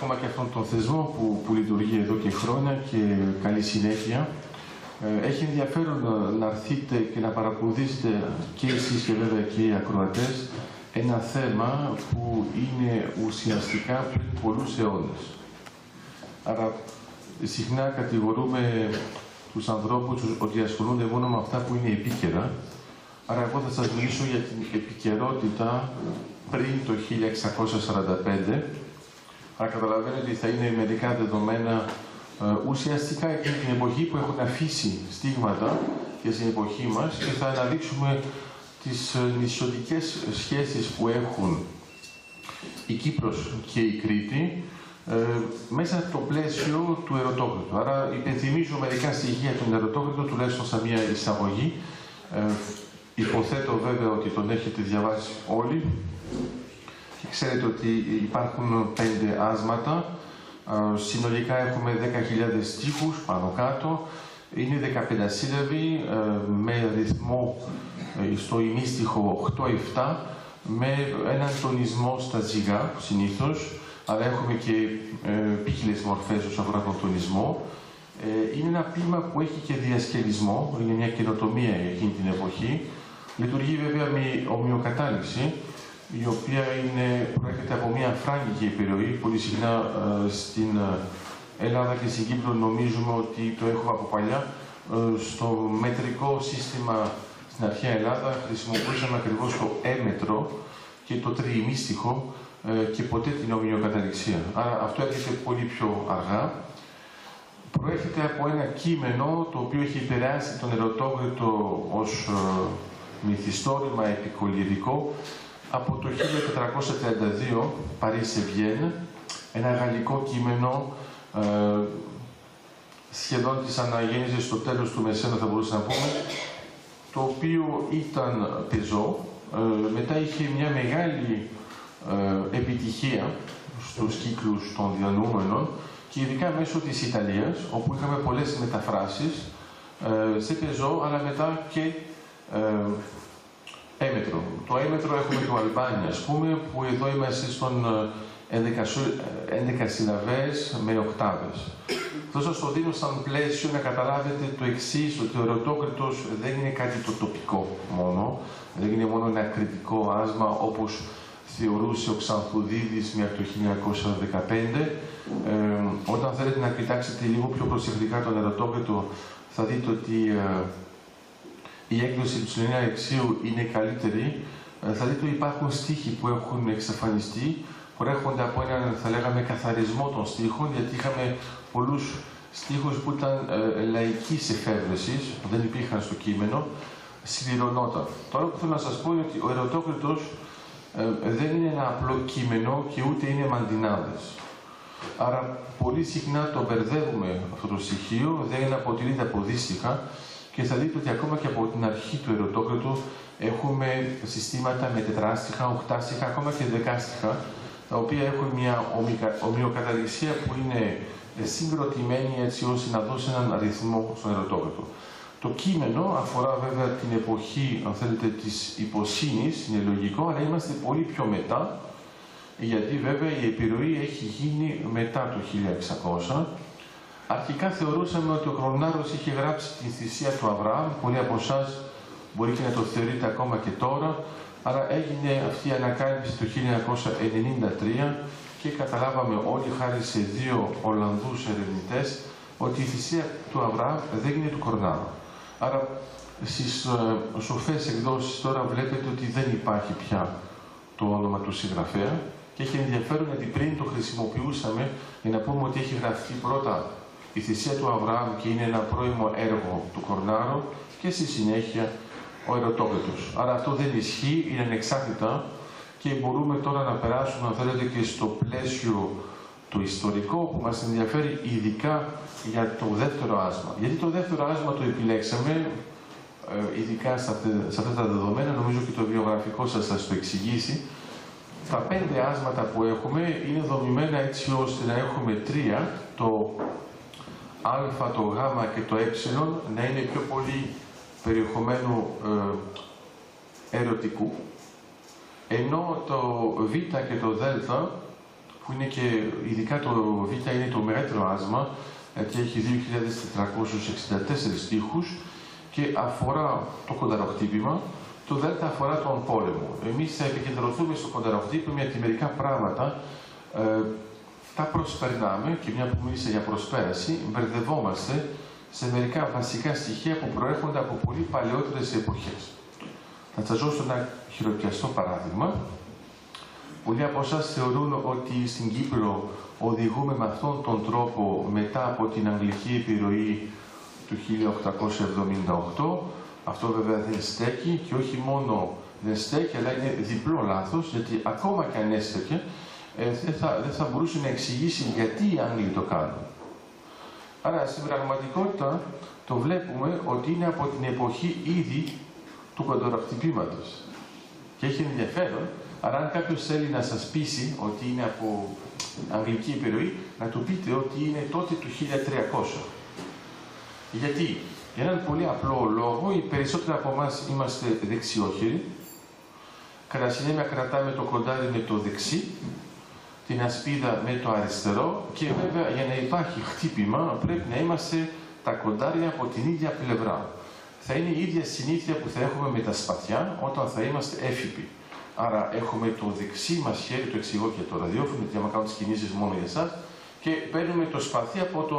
ακόμα και αυτόν τον θεσμό που λειτουργεί εδώ και χρόνια και καλή συνέχεια. Έχει ενδιαφέρον να έρθετε και να παρακολουθήσετε και εσείς και βέβαια και οι ακροατές ένα θέμα που είναι ουσιαστικά πριν πολλούς αιώνες. Άρα συχνά κατηγορούμε τους ανθρώπους ότι ασχολούνται μόνο με αυτά που είναι επίκαιρα. Άρα εγώ θα σας μιλήσω για την επικαιρότητα πριν το 1645. Άρα καταλαβαίνετε ότι θα είναι μερικά δεδομένα ουσιαστικά εκείνη την εποχή που έχουν αφήσει στίγματα και στην εποχή μας και θα αναδείξουμε τις νησιωτικές σχέσεις που έχουν η Κύπρος και η Κρήτη μέσα στο πλαίσιο του Ερωτόκριτου. Άρα υπενθυμίζω μερικά στοιχεία του Ερωτόκριτου, τουλάχιστον σαν μια εισαγωγή. Υποθέτω βέβαια ότι τον έχετε διαβάσει όλοι και ξέρετε ότι υπάρχουν 5 άσματα. Συνολικά έχουμε 10.000 στίχους πάνω κάτω. Είναι 15 σύλλαβοι με ρυθμό στο ημίστιχο 8-7 με έναν τονισμό στα ζυγά συνήθως, αλλά έχουμε και ποικίλες μορφές όσον αφορά τον τονισμό. Είναι ένα ποίημα που έχει και διασκελισμό, είναι μια καινοτομία εκείνη την εποχή. Λειτουργεί βέβαια με ομοιοκατάληξη, η οποία προέρχεται από μια φράγκικη επιρροή. Πολύ συχνά στην Ελλάδα και στην Κύπρο νομίζουμε ότι το έχουμε από παλιά. Στο μετρικό σύστημα στην αρχαία Ελλάδα χρησιμοποιούσαμε ακριβώς το έμετρο και το τριημίστιχο και ποτέ την ομοιοκαταληξία. Άρα αυτό έρχεται πολύ πιο αργά. Προέρχεται από ένα κείμενο το οποίο έχει επηρεάσει τον Ερωτόκριτο ως μυθιστόρημα επικολυρικό από το 1432, Παρίσι Βιέν, ένα γαλλικό κείμενο σχεδόν της αναγέννησης στο τέλος του Μεσαίνα, θα μπορούσαμε να πούμε, το οποίο ήταν πεζό, μετά είχε μια μεγάλη επιτυχία στους κύκλους των διανοούμενων και ειδικά μέσω της Ιταλίας, όπου είχαμε πολλές μεταφράσεις σε πεζό, αλλά μετά και έμετρο. Το έμετρο έχουμε το Αλμπάνι, ας πούμε, που εδώ είμαστε στον 11 συλλαβές με οκτάβες. Αυτό σας το δίνω σαν πλαίσιο να καταλάβετε το εξής, ότι ο Ερωτόκριτος δεν είναι κάτι το τοπικό μόνο, δεν είναι μόνο ένα κριτικό άσμα όπως θεωρούσε ο Ξανθουδίδης μέχρι το 1915. Όταν θέλετε να κοιτάξετε λίγο πιο προσεκτικά τον Ερωτόκριτο, θα δείτε ότι η έκδοση του Σλενέα Εξίου είναι καλύτερη. Θα δείτε ότι υπάρχουν στίχοι που έχουν εξαφανιστεί, προέρχονται από έναν, θα λέγαμε, καθαρισμό των στίχων, γιατί είχαμε πολλούς στίχους που ήταν λαϊκής εφεύρεσης, που δεν υπήρχαν στο κείμενο, συμπληρωνόταν. Τώρα που θέλω να σας πω είναι ότι ο Ερωτόκριτος δεν είναι ένα απλό κείμενο και ούτε είναι μαντινάδες. Άρα πολύ συχνά το μπερδεύουμε αυτό το στοιχείο, δεν αποτελείται από δύστιχα και θα δείτε ότι ακόμα και από την αρχή του Ερωτόκριτου έχουμε συστήματα με τετράστιχα, οκτάστιχα, ακόμα και δεκάστιχα, τα οποία έχουν μια ομοιοκαταληξία που είναι συγκροτημένη έτσι ώστε να δώσει έναν αριθμό στον Ερωτόκριτο. Το κείμενο αφορά βέβαια την εποχή, αν θέλετε, της υποσύνης, είναι λογικό, αλλά είμαστε πολύ πιο μετά, γιατί βέβαια η επιρροή έχει γίνει μετά το 1600. Αρχικά θεωρούσαμε ότι ο Χρονάρος είχε γράψει τη θυσία του Αβραάμ, πολλοί από εσάς μπορεί και να το θεωρείτε ακόμα και τώρα, αλλά έγινε αυτή η ανακάλυψη το 1993 και καταλάβαμε όλοι, χάρη σε 2 Ολλανδούς ερευνητές, ότι η θυσία του Αβραάμ δεν είναι του Κορνάρου. Άρα στις σοφές εκδόσεις τώρα βλέπετε ότι δεν υπάρχει πια το όνομα του συγγραφέα και έχει ενδιαφέρον γιατί πριν το χρησιμοποιούσαμε για να πούμε ότι έχει γραφτεί πρώτα η θυσία του Αβραάμ και είναι ένα πρώιμο έργο του Κορνάρου και στη συνέχεια ο Ερωτόκριτος. Άρα αυτό δεν ισχύει, είναι ανεξάρτητα και μπορούμε τώρα να περάσουμε, αν θέλετε, και στο πλαίσιο το ιστορικό που μας ενδιαφέρει ειδικά για το δεύτερο άσμα. Γιατί το δεύτερο άσμα το επιλέξαμε, ειδικά σε αυτά τα δεδομένα, νομίζω και το βιογραφικό σας θα το εξηγήσει. Τα 5 άσματα που έχουμε είναι δομημένα έτσι ώστε να έχουμε 3, το α, το γ και το ε, να είναι πιο πολύ περιεχομένου ερωτικού, ενώ το β και το δ που είναι και, ειδικά το Β είναι το μεγαλύτερο άσμα, και έχει 2.464 στίχους και αφορά το κονταροχτύπημα, το Δ αφορά τον πόλεμο. Εμείς θα επικεντρωθούμε στο κονταροχτύπημα γιατί μερικά πράγματα τα προσπερνάμε και μια που μίλησα για προσπέραση, μπερδευόμαστε σε μερικά βασικά στοιχεία που προέρχονται από πολύ παλαιότερες εποχές. Θα σας δώσω ένα χειροπιαστό παράδειγμα. Πολλοί από εσάς θεωρούν ότι στην Κύπρο οδηγούμε με αυτόν τον τρόπο μετά από την αγγλική επιρροή του 1878. Αυτό βέβαια δεν στέκει και όχι μόνο δεν στέκει, αλλά είναι διπλό λάθος, γιατί ακόμα και αν έστεκε, δεν θα μπορούσε να εξηγήσει γιατί οι Άγγλοι το κάνουν. Άρα στην πραγματικότητα το βλέπουμε ότι είναι από την εποχή ήδη του κονταροχτυπήματος. Και έχει ενδιαφέρον, αλλά αν κάποιος θέλει να σας πείσει ότι είναι από αγγλική επιρροή, να του πείτε ότι είναι τότε του 1300. Γιατί? Για έναν πολύ απλό λόγο, οι περισσότεροι από εμάς είμαστε δεξιόχειροι. Κατά συνέπεια κρατάμε το κοντάρι με το δεξί, την ασπίδα με το αριστερό και βέβαια για να υπάρχει χτύπημα πρέπει να είμαστε τα κοντάρια από την ίδια πλευρά. Θα είναι η ίδια συνήθεια που θα έχουμε με τα σπαθιά όταν θα είμαστε έφυποι. Άρα έχουμε το δεξί μας χέρι, το εξηγώ και το ραδιόφωνο, γιατί άμα κάνω τις κινήσεις μόνο για εσάς, και παίρνουμε το σπαθί από το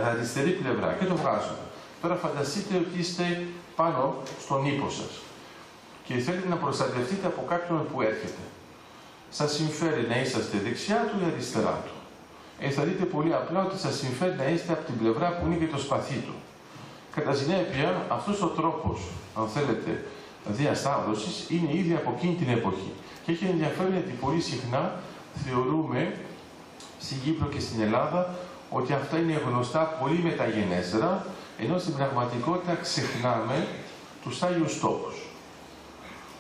αριστερή πλευρά και το βγάζουμε. Τώρα φανταστείτε ότι είστε πάνω στον ύπο σας και θέλετε να προστατευτείτε από κάποιον που έρχεται. Σας συμφέρει να είσαστε δεξιά του ή αριστερά του. Θα δείτε πολύ απλά ότι σας συμφέρει να είστε από την πλευρά που είναι και το σπαθί του. Κατά συνέπεια, αυτός ο τρόπος, αν θέλετε, διασταύρωσης είναι ήδη από εκείνη την εποχή. Και έχει ενδιαφέρον γιατί πολύ συχνά θεωρούμε στην Κύπρο και στην Ελλάδα ότι αυτά είναι γνωστά πολύ μεταγενέστερα, ενώ στην πραγματικότητα ξεχνάμε τους Άγιους Τόπους.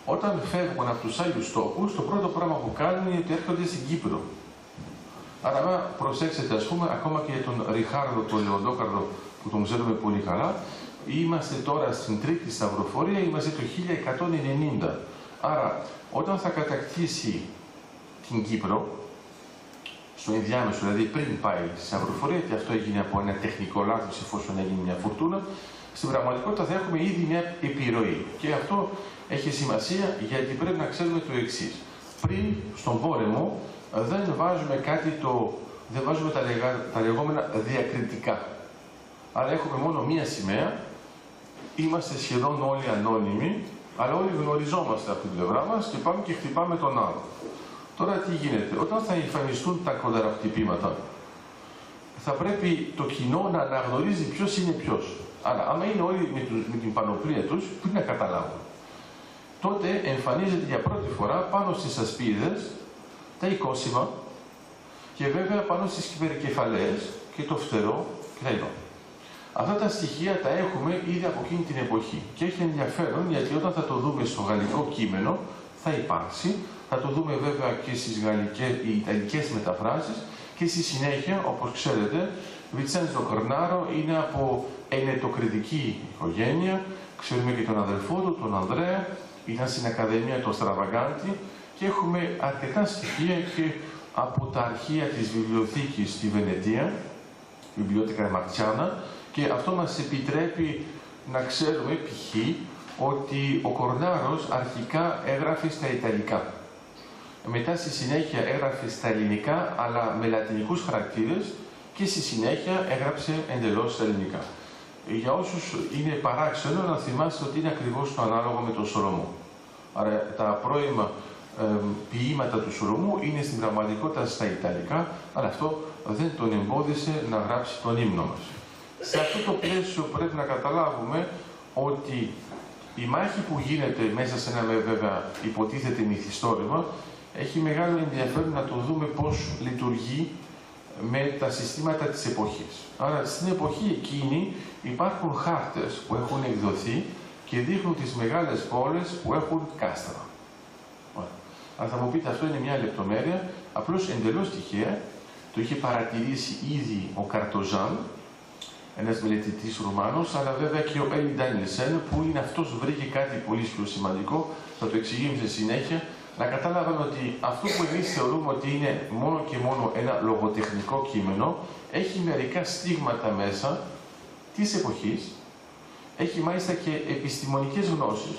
Όταν φεύγουν από τους Άγιους Τόπους, το πρώτο πράγμα που κάνουν είναι ότι έρχονται στην Κύπρο. Άρα, αν προσέξετε, ας πούμε, ακόμα και για τον Ριχάρδο, τον Λεοντόκαρδο, που τον ξέρουμε πολύ καλά, είμαστε τώρα στην τρίτη σταυροφορία, είμαστε το 1190. Άρα, όταν θα κατακτήσει την Κύπρο, στο ενδιάμεσο, δηλαδή πριν πάει στη σταυροφορία, και αυτό έγινε από ένα τεχνικό λάθος εφόσον έγινε μια φουρτούνα, στην πραγματικότητα θα έχουμε ήδη μια επιρροή. Και αυτό έχει σημασία γιατί πρέπει να ξέρουμε το εξής. Πριν, στον πόλεμο, δεν βάζουμε δεν βάζουμε τα λεγόμενα διακριτικά. Αλλά έχουμε μόνο μία σημαία, είμαστε σχεδόν όλοι ανώνυμοι, αλλά όλοι γνωριζόμαστε από την πλευρά μας και πάμε και χτυπάμε τον άλλο. Τώρα τι γίνεται? Όταν θα εμφανιστούν τα κονταροχτυπήματα, θα πρέπει το κοινό να αναγνωρίζει ποιος είναι ποιος. Αλλά άμα είναι όλοι με την πανοπλία τους, πριν να καταλάβουν. Τότε εμφανίζεται για πρώτη φορά πάνω στις ασπίδες τα οικόσιμα και βέβαια πάνω στις κυβερνικεφαλές και το φτερό κλπ. Αυτά τα στοιχεία τα έχουμε ήδη από εκείνη την εποχή και έχει ενδιαφέρον γιατί όταν θα το δούμε στο γαλλικό κείμενο θα υπάρξει, θα το δούμε βέβαια και στις ιταλικές μεταφράσεις και στη συνέχεια, όπως ξέρετε, Βιτσέντζο Κορνάρο είναι από ενετοκριτική οικογένεια, ξέρουμε και τον αδελφό του, τον Ανδρέα, ήταν στην Ακαδημία του Στραβαγκάντη και έχουμε αρκετά στοιχεία και από τα αρχεία της βιβλιοθήκης στη Βενετία, Βιβλιότεκα Μαρτσιάνα, και αυτό μας επιτρέπει να ξέρουμε π.χ. ότι ο Κορνάρος αρχικά έγραφε στα Ιταλικά. Μετά στη συνέχεια έγραφε στα ελληνικά, αλλά με λατινικούς χαρακτήρες και στη συνέχεια έγραψε εντελώς στα ελληνικά. Για όσους είναι παράξενο να θυμάστε ότι είναι ακριβώς το ανάλογο με τον Σολομό. Άρα τα πρώιμα ποίηματα του Σολομού είναι στην πραγματικότητα στα Ιταλικά, αλλά αυτό δεν τον εμπόδισε να γράψει τον ύμνο μας. Σε αυτό το πλαίσιο πρέπει να καταλάβουμε ότι η μάχη που γίνεται μέσα σε ένα βέβαια υποτίθεται μυθιστόρημα έχει μεγάλο ενδιαφέρον να το δούμε πώς λειτουργεί με τα συστήματα της εποχής. Άρα στην εποχή εκείνη υπάρχουν χάρτες που έχουν εκδοθεί και δείχνουν τις μεγάλες πόλεις που έχουν κάστρα. Αλλά θα μου πείτε αυτό είναι μια λεπτομέρεια, απλώς εντελώς τυχαία, το είχε παρατηρήσει ήδη ο Καρτοζάν, ένας μελετητής Ρουμάνος, αλλά βέβαια και ο Έλλη Ντάνιελσεν, που είναι αυτός βρήκε κάτι πολύ πιο σημαντικό, θα το εξηγήσουμε στη συνέχεια, να καταλάβαμε ότι αυτό που εμείς θεωρούμε ότι είναι μόνο και μόνο ένα λογοτεχνικό κείμενο, έχει μερικά στίγματα μέσα της εποχής, έχει μάλιστα και επιστημονικές γνώσεις.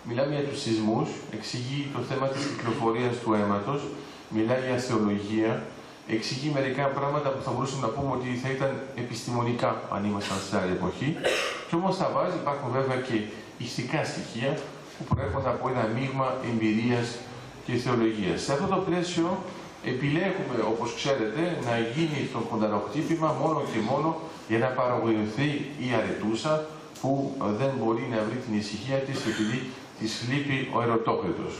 Μιλάμε για τους σεισμούς, εξηγεί το θέμα της κυκλοφορίας του αίματος, μιλάει για θεολογία, εξηγεί μερικά πράγματα που θα μπορούσαμε να πούμε ότι θα ήταν επιστημονικά αν ήμασταν σε άλλη εποχή. Και όμως στα βάζει, υπάρχουν βέβαια και ηχθικά στοιχεία που προέρχονται από ένα μείγμα εμπειρίας και θεολογίας. Σε αυτό το πλαίσιο επιλέγουμε, όπως ξέρετε, να γίνει το κονταροχτύπημα μόνο και μόνο για να παραγωγηθεί η αρετούσα που δεν μπορεί να βρει την ησυχία της επειδή της λείπει ο Ερωτόκριτος.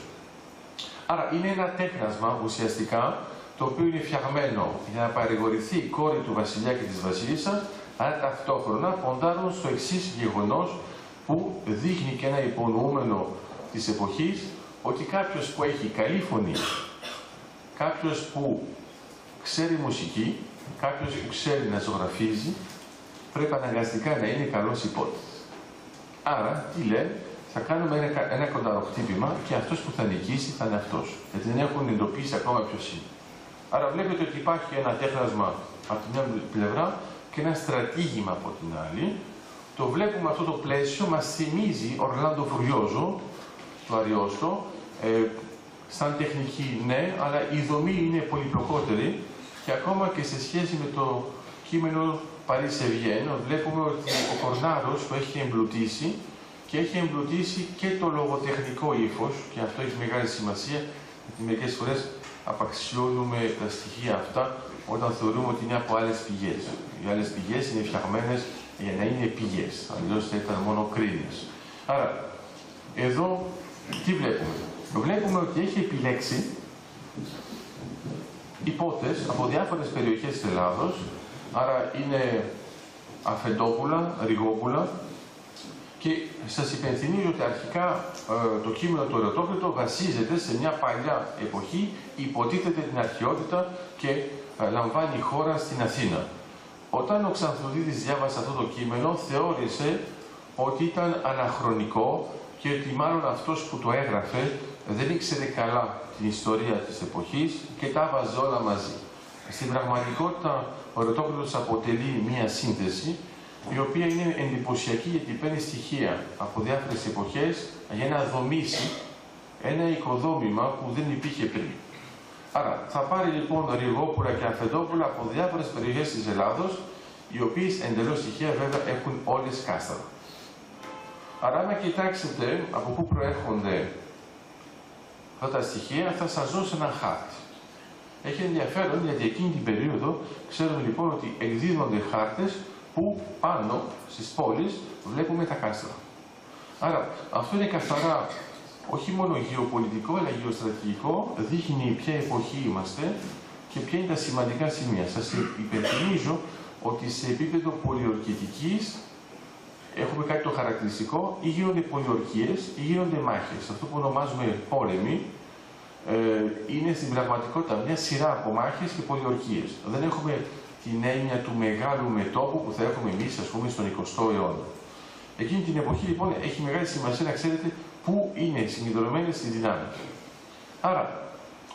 Άρα είναι ένα τέχνασμα ουσιαστικά το οποίο είναι φτιαγμένο για να παρηγορηθεί η κόρη του βασιλιά και της βασίλισσας, αλλά ταυτόχρονα ποντάρουν στο εξής γεγονός που δείχνει και ένα υπονοούμενο της εποχής, ότι κάποιος που έχει καλή φωνή, κάποιος που ξέρει μουσική, κάποιος που ξέρει να ζωγραφίζει, πρέπει αναγκαστικά να είναι καλός υπότιτλος. Άρα, τι λένε, θα κάνουμε ένα κονταροχτύπημα και αυτός που θα νικήσει θα είναι αυτός. Γιατί δεν έχουν εντοπίσει ακόμα ποιος είναι. Άρα βλέπετε ότι υπάρχει ένα τέχνασμα από την μια πλευρά και ένα στρατήγημα από την άλλη. Το βλέπουμε αυτό το πλαίσιο, μας θυμίζει Ορλάντο Φουριόζο, το Αριόστο, σαν τεχνική ναι, αλλά η δομή είναι πολυπλοκότερη και ακόμα και σε σχέση με το κείμενο Παρίς Ευγέν, βλέπουμε ότι ο Κορνάρος το έχει εμπλουτίσει και έχει εμπλουτίσει και το λογοτεχνικό ύφος, και αυτό έχει μεγάλη σημασία, γιατί μερικές φορές απαξιώνουμε τα στοιχεία αυτά όταν θεωρούμε ότι είναι από άλλες πηγές. Οι άλλες πηγές είναι φτιαγμένες για να είναι πηγές, αλλιώς θα ήταν μόνο κρίνες. Άρα, εδώ τι βλέπουμε. Βλέπουμε ότι έχει επιλέξει υπότες από διάφορες περιοχές της Ελλάδος, άρα είναι Αφεντόπουλα, Ριγόπουλα, και σας υπενθυμίζω ότι αρχικά το κείμενο του Ερωτόκριτο βασίζεται σε μια παλιά εποχή, υποτίθεται την αρχαιότητα και λαμβάνει η χώρα στην Αθήνα. Όταν ο Ξανθοδίδης διάβασε αυτό το κείμενο, θεώρησε ότι ήταν αναχρονικό και ότι μάλλον αυτός που το έγραφε δεν ήξερε καλά την ιστορία της εποχής και τα βάζει όλα μαζί. Στην πραγματικότητα, ο Ερωτόκριτος αποτελεί μία σύνθεση η οποία είναι εντυπωσιακή γιατί παίρνει στοιχεία από διάφορες εποχές για να δομήσει ένα οικοδόμημα που δεν υπήρχε πριν. Άρα, θα πάρει λοιπόν Ριγόπουλα και Αφεντόπουλα από διάφορες περιοχές της Ελλάδος, οι οποίες εντελώς στοιχεία βέβαια έχουν όλες κάστρα. Άρα, άμα κοιτάξετε από πού προέρχονται αυτά τα στοιχεία, θα σας δώσω ένα χάρτη. Έχει ενδιαφέρον γιατί εκείνη την περίοδο ξέρουμε λοιπόν ότι εκδίδονται χάρτες που πάνω στις πόλεις βλέπουμε τα κάστρα. Άρα αυτό είναι καθαρά όχι μόνο γεωπολιτικό αλλά γεωστρατηγικό, δείχνει ποια εποχή είμαστε και ποια είναι τα σημαντικά σημεία. Σας υπενθυμίζω ότι σε επίπεδο πολιορκητικής έχουμε κάτι το χαρακτηριστικό, ή γίνονται πολιορκίες ή γίνονται μάχες. Αυτό που ονομάζουμε πόλεμοι είναι στην πραγματικότητα μια σειρά από μάχες και πολιορκίες. Δεν έχουμε την έννοια του μεγάλου μετώπου που θα έχουμε εμείς, ας πούμε, στον 20ο αιώνα. Εκείνη την εποχή, λοιπόν, έχει μεγάλη σημασία να ξέρετε πού είναι συγκεντρωμένες οι δυνάμεις. Άρα,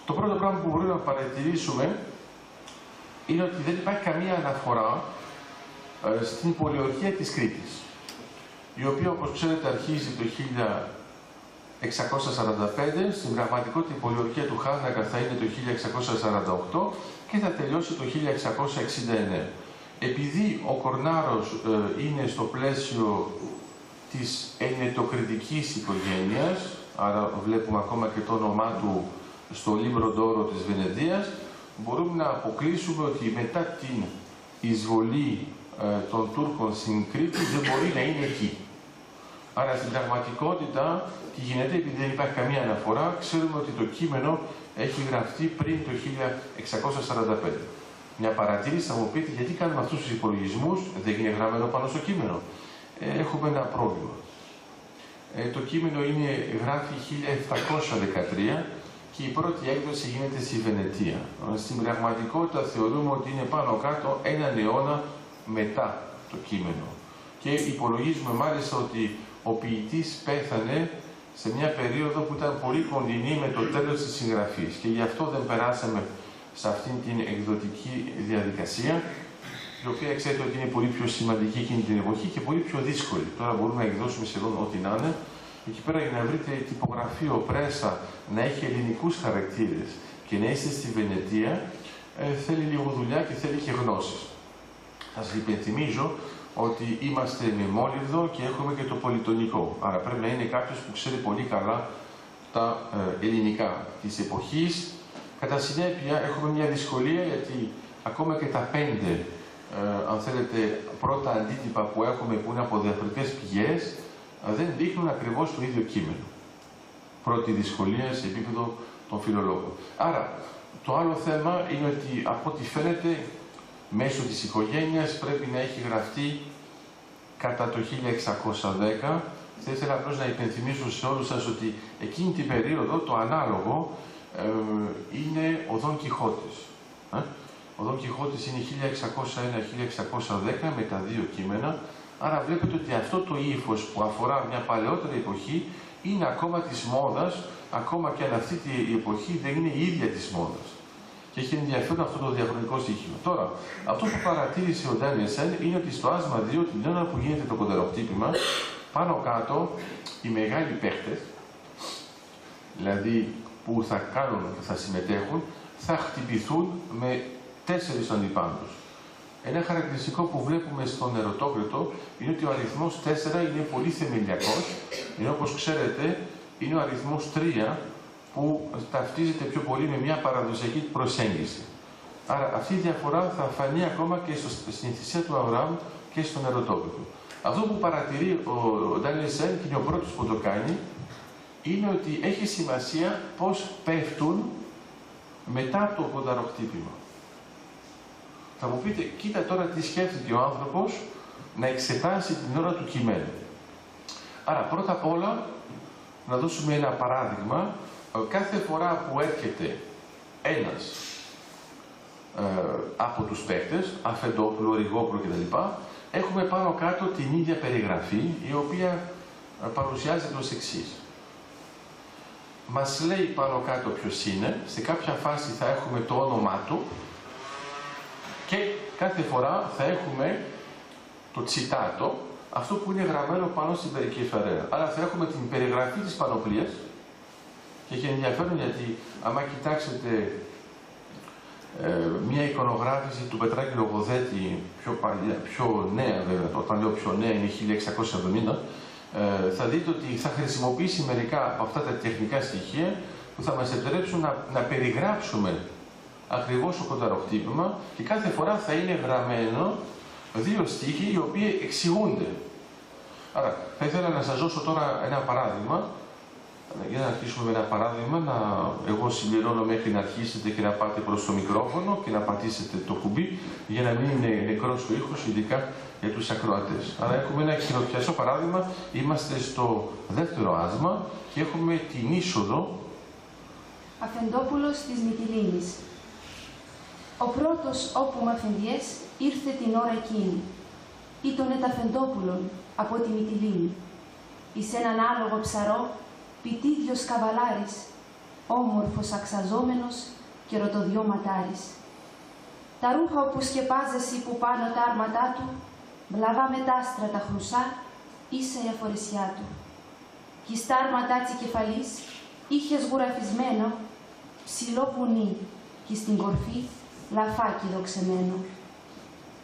το πρώτο πράγμα που μπορούμε να παρατηρήσουμε είναι ότι δεν υπάρχει καμία αναφορά στην πολιορκία της Κρήτης, η οποία, όπως ξέρετε, αρχίζει το 1645, στην πραγματικότητα η πολιορκία του Χάρνακα θα είναι το 1648 και θα τελειώσει το 1669. Επειδή ο Κορνάρος είναι στο πλαίσιο της ενετοκριτικής οικογένειας, άρα βλέπουμε ακόμα και το όνομά του στο Λίμπρο ντ'Όρο της Βενεδίας, μπορούμε να αποκλείσουμε ότι μετά την εισβολή των Τούρκων στην Κρήτη δεν μπορεί να είναι εκεί. Άρα στην πραγματικότητα, τι γίνεται, επειδή δεν υπάρχει καμία αναφορά, ξέρουμε ότι το κείμενο έχει γραφτεί πριν το 1645. Μια παρατήρηση θα μου πείτε γιατί κάνουμε αυτούς τους υπολογισμούς, δεν είναι γραμμένο πάνω στο κείμενο. Έχουμε ένα πρόβλημα. Το κείμενο γράφει 1713 και η πρώτη έκδοση γίνεται στη Βενετία. Στην πραγματικότητα θεωρούμε ότι είναι πάνω κάτω έναν αιώνα μετά το κείμενο. Και υπολογίζουμε μάλιστα ότι ο ποιητής πέθανε σε μια περίοδο που ήταν πολύ κοντινή με το τέλος της συγγραφής και γι' αυτό δεν περάσαμε σε αυτήν την εκδοτική διαδικασία, η οποία ξέρετε ότι είναι πολύ πιο σημαντική εκείνη την εποχή και πολύ πιο δύσκολη. Τώρα μπορούμε να εκδώσουμε σχεδόν ό,τι να είναι. Εκεί πέρα για να βρείτε τυπογραφείο, πρέσα, να έχει ελληνικούς χαρακτήρες και να είστε στη Βενετία, θέλει λίγο δουλειά και θέλει και γνώσεις. Θα σας υπενθυμίζω ότι είμαστε με μόλιβδο και έχουμε και το πολυτονικό. Άρα πρέπει να είναι κάποιος που ξέρει πολύ καλά τα ελληνικά της εποχής. Κατά συνέπεια έχουμε μια δυσκολία γιατί ακόμα και τα 5 αν θέλετε, πρώτα αντίτυπα που έχουμε που είναι από διαφορετικές πηγές δεν δείχνουν ακριβώς το ίδιο κείμενο. Πρώτη δυσκολία σε επίπεδο των φιλολόγων. Άρα, το άλλο θέμα είναι ότι από ό,τι φαίνεται μέσω της οικογένειας πρέπει να έχει γραφτεί κατά το 1610. Θα ήθελα απλώς να υπενθυμίσω σε όλους σας ότι εκείνη την περίοδο το ανάλογο είναι ο Δον Κιχώτης. Ο Δον Κιχώτης είναι 1601-1610 με τα 2 κείμενα, άρα βλέπετε ότι αυτό το ύφος που αφορά μια παλαιότερη εποχή είναι ακόμα της μόδας, ακόμα και αν αυτή η εποχή δεν είναι η ίδια της μόδας. Και έχει ενδιαφέρον αυτό το διαχρονικό στοιχείο. Τώρα, αυτό που παρατήρησε ο Ντάνιελ Σεν είναι ότι στο άσμα 2, την ώρα που γίνεται το κοντεροκτύπημα, πάνω κάτω οι μεγάλοι παίχτες, δηλαδή που θα κάνουν και θα συμμετέχουν, θα χτυπηθούν με 4 αντιπάλους. Ένα χαρακτηριστικό που βλέπουμε στον Ερωτόκριτο είναι ότι ο αριθμός 4 είναι πολύ θεμελιακός, ενώ όπως ξέρετε είναι ο αριθμός 3 που ταυτίζεται πιο πολύ με μια παραδοσιακή προσέγγιση. Άρα αυτή η διαφορά θα φανεί ακόμα και στην θυσία του Αβραάμ και στον Ερωτόκριτο. Αυτό που παρατηρεί ο Ντάνιελ Σεν και είναι ο πρώτος που το κάνει, είναι ότι έχει σημασία πώς πέφτουν μετά το κονταροκτύπημα. Θα μου πείτε, κοίτα τώρα τι σκέφτηκε ο άνθρωπος να εξετάσει την ώρα του κειμένου. Άρα, πρώτα απ' όλα, να δώσουμε ένα παράδειγμα. Κάθε φορά που έρχεται ένας από τους παίκτες, Αφεντόπουλο, Ριγόπουλο κτλ., έχουμε πάνω κάτω την ίδια περιγραφή, η οποία παρουσιάζεται ως εξής. Μας λέει πάνω κάτω ποιος είναι, σε κάποια φάση θα έχουμε το όνομά του και κάθε φορά θα έχουμε το τσιτάτο, αυτό που είναι γραμμένο πάνω στην περικεφαλαία. Άρα θα έχουμε την περιγραφή της πανοπλίας και έχει ενδιαφέρον γιατί άμα κοιτάξετε μια εικονογράφηση του Πετράκη Λογοδέτη πιο νέα βέβαια, όταν λέω πιο νέα είναι 1670, θα δείτε ότι θα χρησιμοποιήσει μερικά από αυτά τα τεχνικά στοιχεία που θα μας επιτρέψουν να περιγράψουμε ακριβώς το κονταροκτύπημα και κάθε φορά θα είναι γραμμένο 2 στίχοι οι οποίοι εξηγούνται. Άρα, θα ήθελα να σας δώσω τώρα ένα παράδειγμα. Για να αρχίσουμε με ένα παράδειγμα, εγώ συμπληρώνω μέχρι να αρχίσετε και να πάτε προς το μικρόφωνο και να πατήσετε το κουμπί για να μην είναι νεκρός ο ήχος, ειδικά για τους ακροατές. Άρα έχουμε ένα χειροπιαστό παράδειγμα, είμαστε στο 2ο άσμα και έχουμε την είσοδο. Αφεντόπουλος της Μυτιλήνης. Ο πρώτος όπου μαθεντιές ήρθε την ώρα εκείνη. Ήτονε τα Αφεντόπουλον από τη Μυτιλήνη. Εις έναν άλογο ψαρό, πιτίδιος καβαλάρης, όμορφος αξαζόμενος και ρωτοδιό ματάρης. Τα ρούχα όπου σκεπάζεσαι που πάνω τα άρματά του, βλαβά με τ' άστρα τα χρουσά, ίσα η αφορεσιά του. Κι στα άρματά τσι κεφαλής είχε σγουραφισμένο ψηλό βουνί κι στην κορφή λαφάκι δοξεμένο.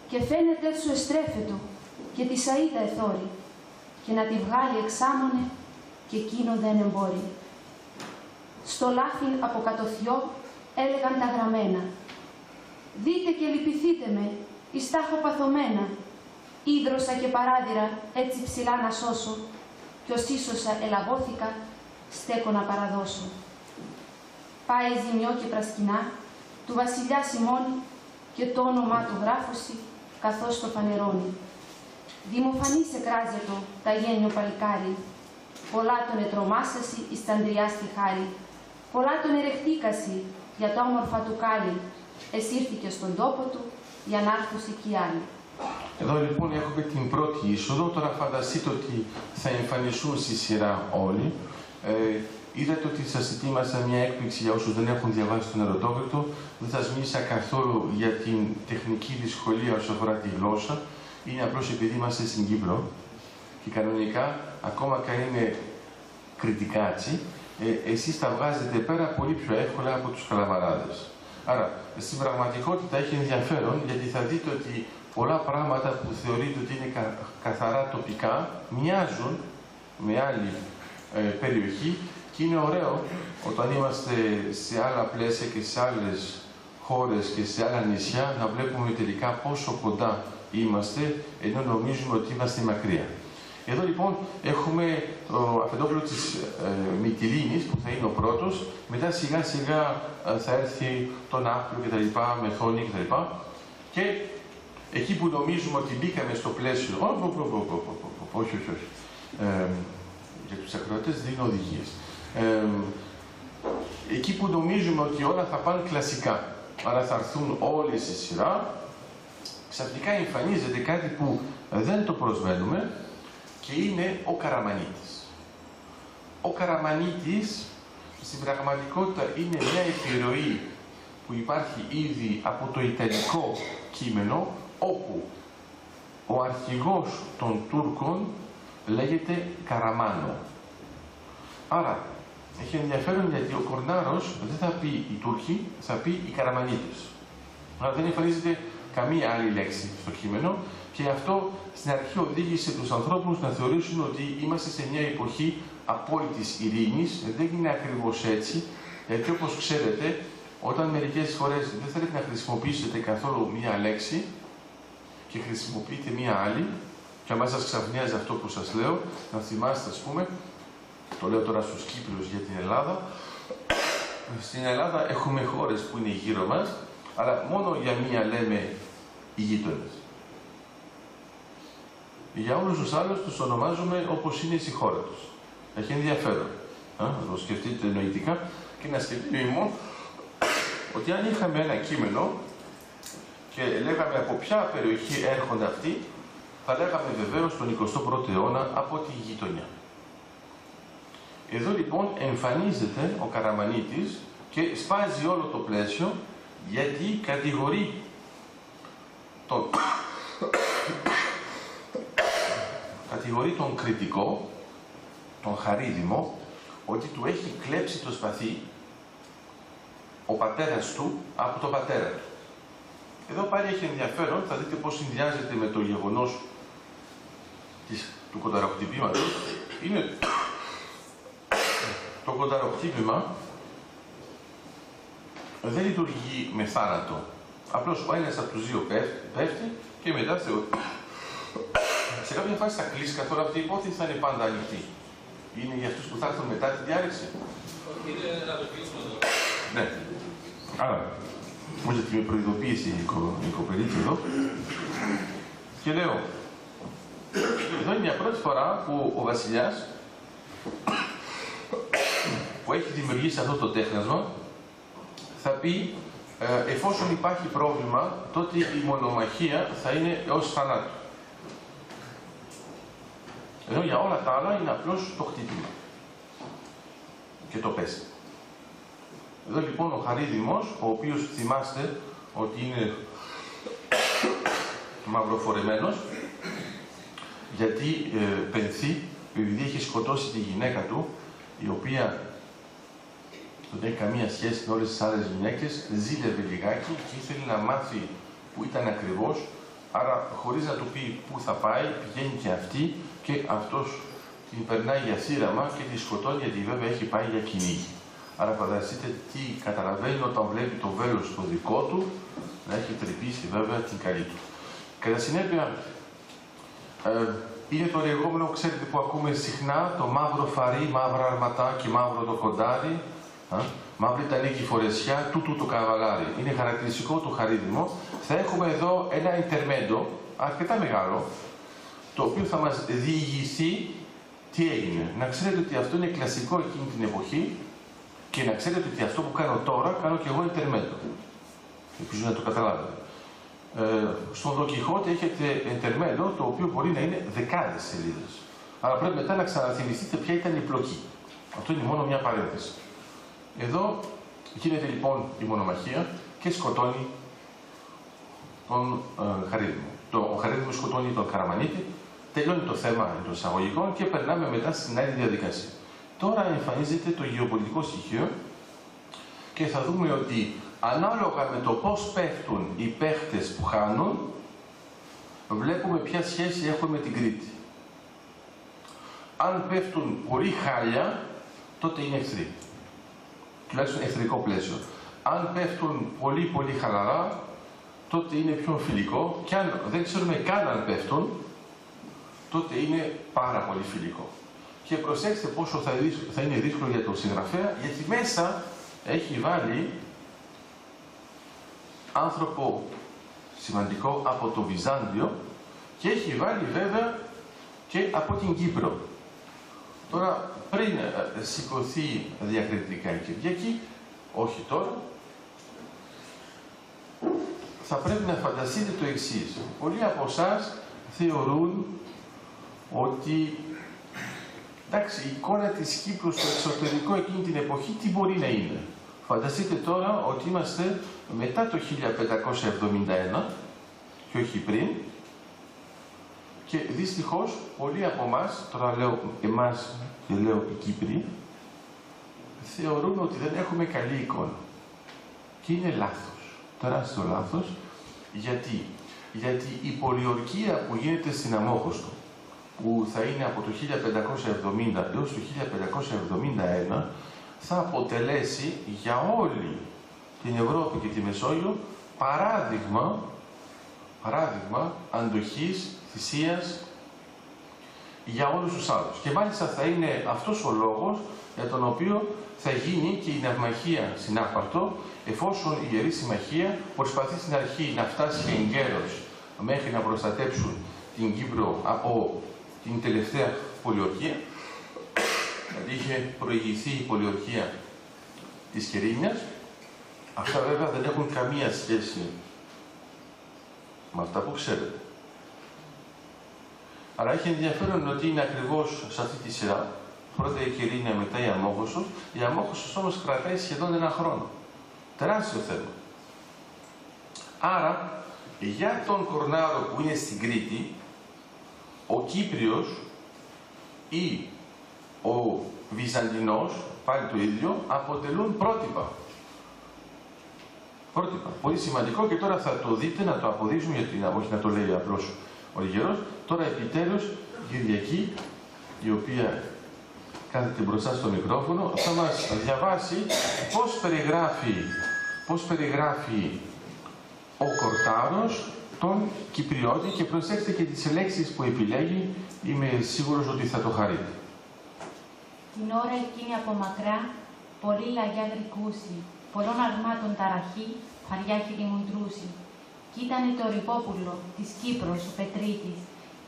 Και φαίνεται σου εστρέφετο και τη σαΐδα εθώρη και να τη βγάλει εξάμονε και εκείνο δεν εμπόρει. Στο λάφιν από κατωθιό έλεγαν τα γραμμένα. Δείτε και λυπηθείτε με, εις τα έχω παθωμένα. Ίδρωσα και παράδειρα έτσι ψηλά να σώσω κι ως ίσωσα ελαβώθηκα, στέκω να παραδώσω. Πάει ζημιό και πρασκηνά του βασιλιά Σιμώνη και το όνομά του γράφωση καθώς το φανερώνει. Δημοφανής εκράζετο τα γένιο παλικάρι, πολλά τον ετρομάσασι εις τ' ανδριά στη χάρη, πολλά τον ερεχτήκασι για τα όμορφα του κάλλη, εσύρθηκε στον τόπο του για να έρθουσι κι οι άλλοι. Εδώ λοιπόν έχουμε την πρώτη είσοδο, τώρα φανταστείτε ότι θα εμφανιστούν στη σειρά όλοι. Είδατε ότι σας ετοίμασα μια έκπληξη για όσους δεν έχουν διαβάσει τον Ερωτόκριτο. Δεν σας μίλησα καθόλου για την τεχνική δυσκολία όσον αφορά τη γλώσσα. Είναι απλώς επειδή είμαστε στην Κύπρο και κανονικά, ακόμα και αν είναι κριτικάτσι, εσείς τα βγάζετε πέρα πολύ πιο εύκολα από τους καλαμαράδες. Άρα, στην πραγματικότητα έχει ενδιαφέρον, γιατί θα δείτε ότι πολλά πράγματα που θεωρείτε ότι είναι καθαρά τοπικά μοιάζουν με άλλη περιοχή. Και είναι ωραίο όταν είμαστε σε άλλα πλαίσια και σε άλλες χώρες και σε άλλα νησιά να βλέπουμε τελικά πόσο κοντά είμαστε, ενώ νομίζουμε ότι είμαστε μακριά. Εδώ λοιπόν έχουμε το Αφεντόπουλο της Μυτιλήνης που θα είναι ο πρώτος, μετά σιγά σιγά θα έρθει το Ναύπλιο κτλ, Μεθόνη κτλ. Και εκεί που νομίζουμε ότι μπήκαμε στο πλαίσιο, όχι, για τους ακροατές δίνω οδηγίες. Εκεί που νομίζουμε ότι όλα θα πάνε κλασικά, άρα θα έρθουν όλες στη σειρά, ξαφνικά εμφανίζεται κάτι που δεν το προσμένουμε και είναι ο Καραμανίτης. Ο Καραμανίτης στην πραγματικότητα είναι μια επιρροή που υπάρχει ήδη από το ιταλικό κείμενο, όπου ο αρχηγός των Τούρκων λέγεται Καραμάνο. Άρα, έχει ενδιαφέρον γιατί ο Κορνάρος δεν θα πει οι Τούρκοι, θα πει οι Καραμανίτες. Άρα δεν εμφανίζεται καμία άλλη λέξη στο κείμενο και αυτό στην αρχή οδήγησε τους ανθρώπους να θεωρήσουν ότι είμαστε σε μια εποχή απόλυτης ειρήνης. Δεν είναι ακριβώς έτσι, γιατί όπως ξέρετε, όταν μερικές φορές δεν θέλετε να χρησιμοποιήσετε καθόλου μία λέξη και χρησιμοποιείτε μία άλλη, και άμα σας ξαφνιάζει αυτό που σας λέω, να θυμάστε, ας πούμε, το λέω τώρα στους Κύπριους για την Ελλάδα. Στην Ελλάδα έχουμε χώρες που είναι γύρω μας, αλλά μόνο για μία λέμε οι γείτονες. Για όλους τους άλλους τους ονομάζουμε όπως είναι στη χώρα τους. Έχει ενδιαφέρον. Να το σκεφτείτε νοητικά και να σκεφτείτε μόνο ότι αν είχαμε ένα κείμενο και λέγαμε από ποια περιοχή έρχονται αυτοί, θα λέγαμε βεβαίως τον 21ο αιώνα από τη γειτονιά. Εδώ λοιπόν εμφανίζεται ο Καραμανίτης και σπάζει όλο το πλαίσιο, γιατί κατηγορεί τον κριτικό, τον Χαρίδημο, ότι του έχει κλέψει το σπαθί ο πατέρας του από τον πατέρα του. Εδώ πάλι έχει ενδιαφέρον, θα δείτε πώς συνδυάζεται με το γεγονός του κονταροχτυπήματος. Είναι το κονταροχτύπημα δεν λειτουργεί με θάνατο. Απλώς ο ένας από τους δύο πέφτει και μετά σε κάποια φάση θα κλείσει καθόλου αυτή η υπόθεση, θα είναι πάντα ανοιχτή. Είναι για αυτούς που θα έρθουν μετά τη διάρρηξη. Είναι ένα δοκίμιο. Ναι. Άρα, μου γιατί με προειδοποίησε η κοπελίτσα εδώ. Και λέω, εδώ είναι μια πρώτη φορά που ο βασιλιάς που έχει δημιουργήσει αυτό το τέχνασμα θα πει εφόσον υπάρχει πρόβλημα, τότε η μονομαχία θα είναι έως θανάτου. Ενώ για όλα τα άλλα είναι απλώς το χτύπημα και το πέσει. Εδώ λοιπόν ο Χαρίδημος, ο οποίος θυμάστε ότι είναι μαυροφορεμένος, γιατί πενθεί, επειδή έχει σκοτώσει τη γυναίκα του, η οποία δεν έχει καμία σχέση με όλες τις άλλες γυναίκες, ζήλευε λιγάκι και ήθελε να μάθει που ήταν ακριβώς, άρα χωρίς να του πει πού θα πάει, πηγαίνει και αυτή και αυτός την περνάει για θύραμα και τη σκοτώνει, γιατί βέβαια έχει πάει για κυνήγι. Άρα φανταστείτε τι καταλαβαίνει όταν βλέπει το βέλος το δικό του να έχει τρυπήσει βέβαια την καλή του. Κατά συνέπεια, είναι το λεγόμενο, ξέρετε, που ακούμε συχνά, το μαύρο φαρί, μαύρα αρματάκι, μαύρο το κοντάρι, μαύρη τα νίκη φορεσιά, τούτου το καβαλάρι. Είναι χαρακτηριστικό του Χαρίδημο. Θα έχουμε εδώ ένα ιντερμέντο, αρκετά μεγάλο, το οποίο θα μας διηγηθεί τι έγινε. Να ξέρετε ότι αυτό είναι κλασικό εκείνη την εποχή και να ξέρετε ότι αυτό που κάνω τώρα, κάνω και εγώ ιντερμέντο. Ελπίζω να το καταλάβετε. Στον Δον Κιχώτη έχετε ιντερμέντο, το οποίο μπορεί να είναι δεκάδες σελίδες. Αλλά πρέπει μετά να ξαναθυμηθείτε ποια ήταν η πλοκή. Αυτό είναι μόνο μια παρένθεση. Εδώ γίνεται λοιπόν η μονομαχία και σκοτώνει τον Χαρίδημο. Ο Χαρίδημος σκοτώνει τον Καραμανίτη, τελειώνει το θέμα των εισαγωγικών και περνάμε μετά στην άλλη διαδικασία. Τώρα εμφανίζεται το γεωπολιτικό στοιχείο και θα δούμε ότι ανάλογα με το πώς πέφτουν οι παίχτες που χάνουν, βλέπουμε ποια σχέση έχουμε με την Κρήτη. Αν πέφτουν πολύ χάλια, τότε είναι εχθροί. Τουλάχιστον εχθρικό πλαίσιο. Αν πέφτουν πολύ χαλαρά, τότε είναι πιο φιλικό και αν δεν ξέρουμε καν αν πέφτουν, τότε είναι πάρα πολύ φιλικό. Και προσέξτε πόσο θα είναι δύσκολο για τον συγγραφέα, γιατί μέσα έχει βάλει άνθρωπο σημαντικό από το Βυζάντιο και έχει βάλει βέβαια και από την Κύπρο. Τώρα, πριν σηκωθεί διακριτικά η Κυριακή, όχι τώρα, θα πρέπει να φανταστείτε το εξής. Πολλοί από εσάς θεωρούν ότι, εντάξει, η εικόνα της Κύπρου στο εξωτερικό εκείνη την εποχή τι μπορεί να είναι. Φανταστείτε τώρα ότι είμαστε μετά το 1571 και όχι πριν και δυστυχώς πολλοί από εμάς, τώρα λέω εμάς και λέω οι Κύπροι, θεωρούν ότι δεν έχουμε καλή εικόνα. Και είναι λάθος, τεράστιο λάθος. Γιατί η πολιορκία που γίνεται στην Αμμόχωστο, που θα είναι από το 1570 έως το 1571, θα αποτελέσει για όλη την Ευρώπη και τη Μεσόγειο παράδειγμα αντοχής, θυσίας για όλους τους άλλους. Και μάλιστα θα είναι αυτός ο λόγος για τον οποίο θα γίνει και η ναυμαχία συνάπαρτο, εφόσον η Ιερή Συμμαχία προσπαθεί στην αρχή να φτάσει εγκαίρως μέχρι να προστατέψουν την Κύπρο από την τελευταία πολιορκία. Δηλαδή είχε προηγηθεί η πολιορκία της Κερίνιας. Αυτά βέβαια δεν έχουν καμία σχέση με αυτά που ξέρετε. Αλλά έχει ενδιαφέρον ότι είναι ακριβώς σε αυτή τη σειρά. Πρώτα η Κερίνια, μετά η Αμμόχωστος. Η Αμμόχωστος όμως κρατάει σχεδόν ένα χρόνο. Τεράστιο θέμα. Άρα, για τον Κορνάρο που είναι στην Κρήτη, ο Κύπριος ή ο Βυζαντινός, πάλι το ίδιο, αποτελούν πρότυπα. Πρότυπα. Πολύ σημαντικό και τώρα θα το δείτε, να το αποδείξουμε, γιατί όχι να το λέει απλώς ο Λιγερός. Τώρα επιτέλους η Κυριακή, η οποία κάθεται μπροστά στο μικρόφωνο, θα μας διαβάσει πώς περιγράφει ο Κορτάρος τον Κυπριώτη και προσέξτε και τις λέξεις που επιλέγει, είμαι σίγουρος ότι θα το χαρείτε. Την ώρα εκείνη από μακρά, πολύ λαγιά γρικούσι, πολλών αρμάτων ταραχή, χαριά χειριμουντρούσι. Κι ήτανε το ρηπόπουλο της Κύπρος ο Πετρίτης,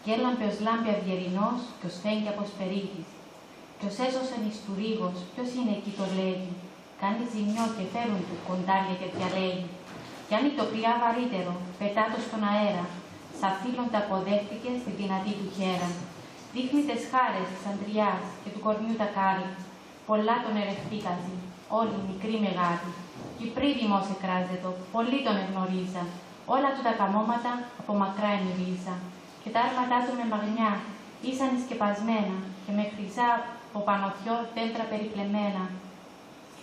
και έλαμπε ως λάμπη αυγερινός και ως φέγγι από σπερίτης. Κι ως έσωσεν εις του ρίγος, ποιος είναι εκεί το λέγει, κάνει ζημιό και φέρουν του κοντάρια και διαλέγει. Κι αν η τοπλιά βαρύτερο, πετάτο στον αέρα, σαν φίλον τα αποδέχτηκε στη δυνατή του χέρα. Δείχνει τες χάρες της αντριάς και του κορμιού τα κάλλη. Πολλά τον ερευτήκαζε, όλοι μικροί μεγάλοι. Κυπρίδημος εκράζετο, πολλοί τον εγνωρίζα. Όλα του τα καμώματα από μακρά εμμυρίζα. Και τα άρματά του με μαγνιά ήσαν σκεπασμένα και με χρυσά από πανωθιό δέντρα περιπλεμμένα.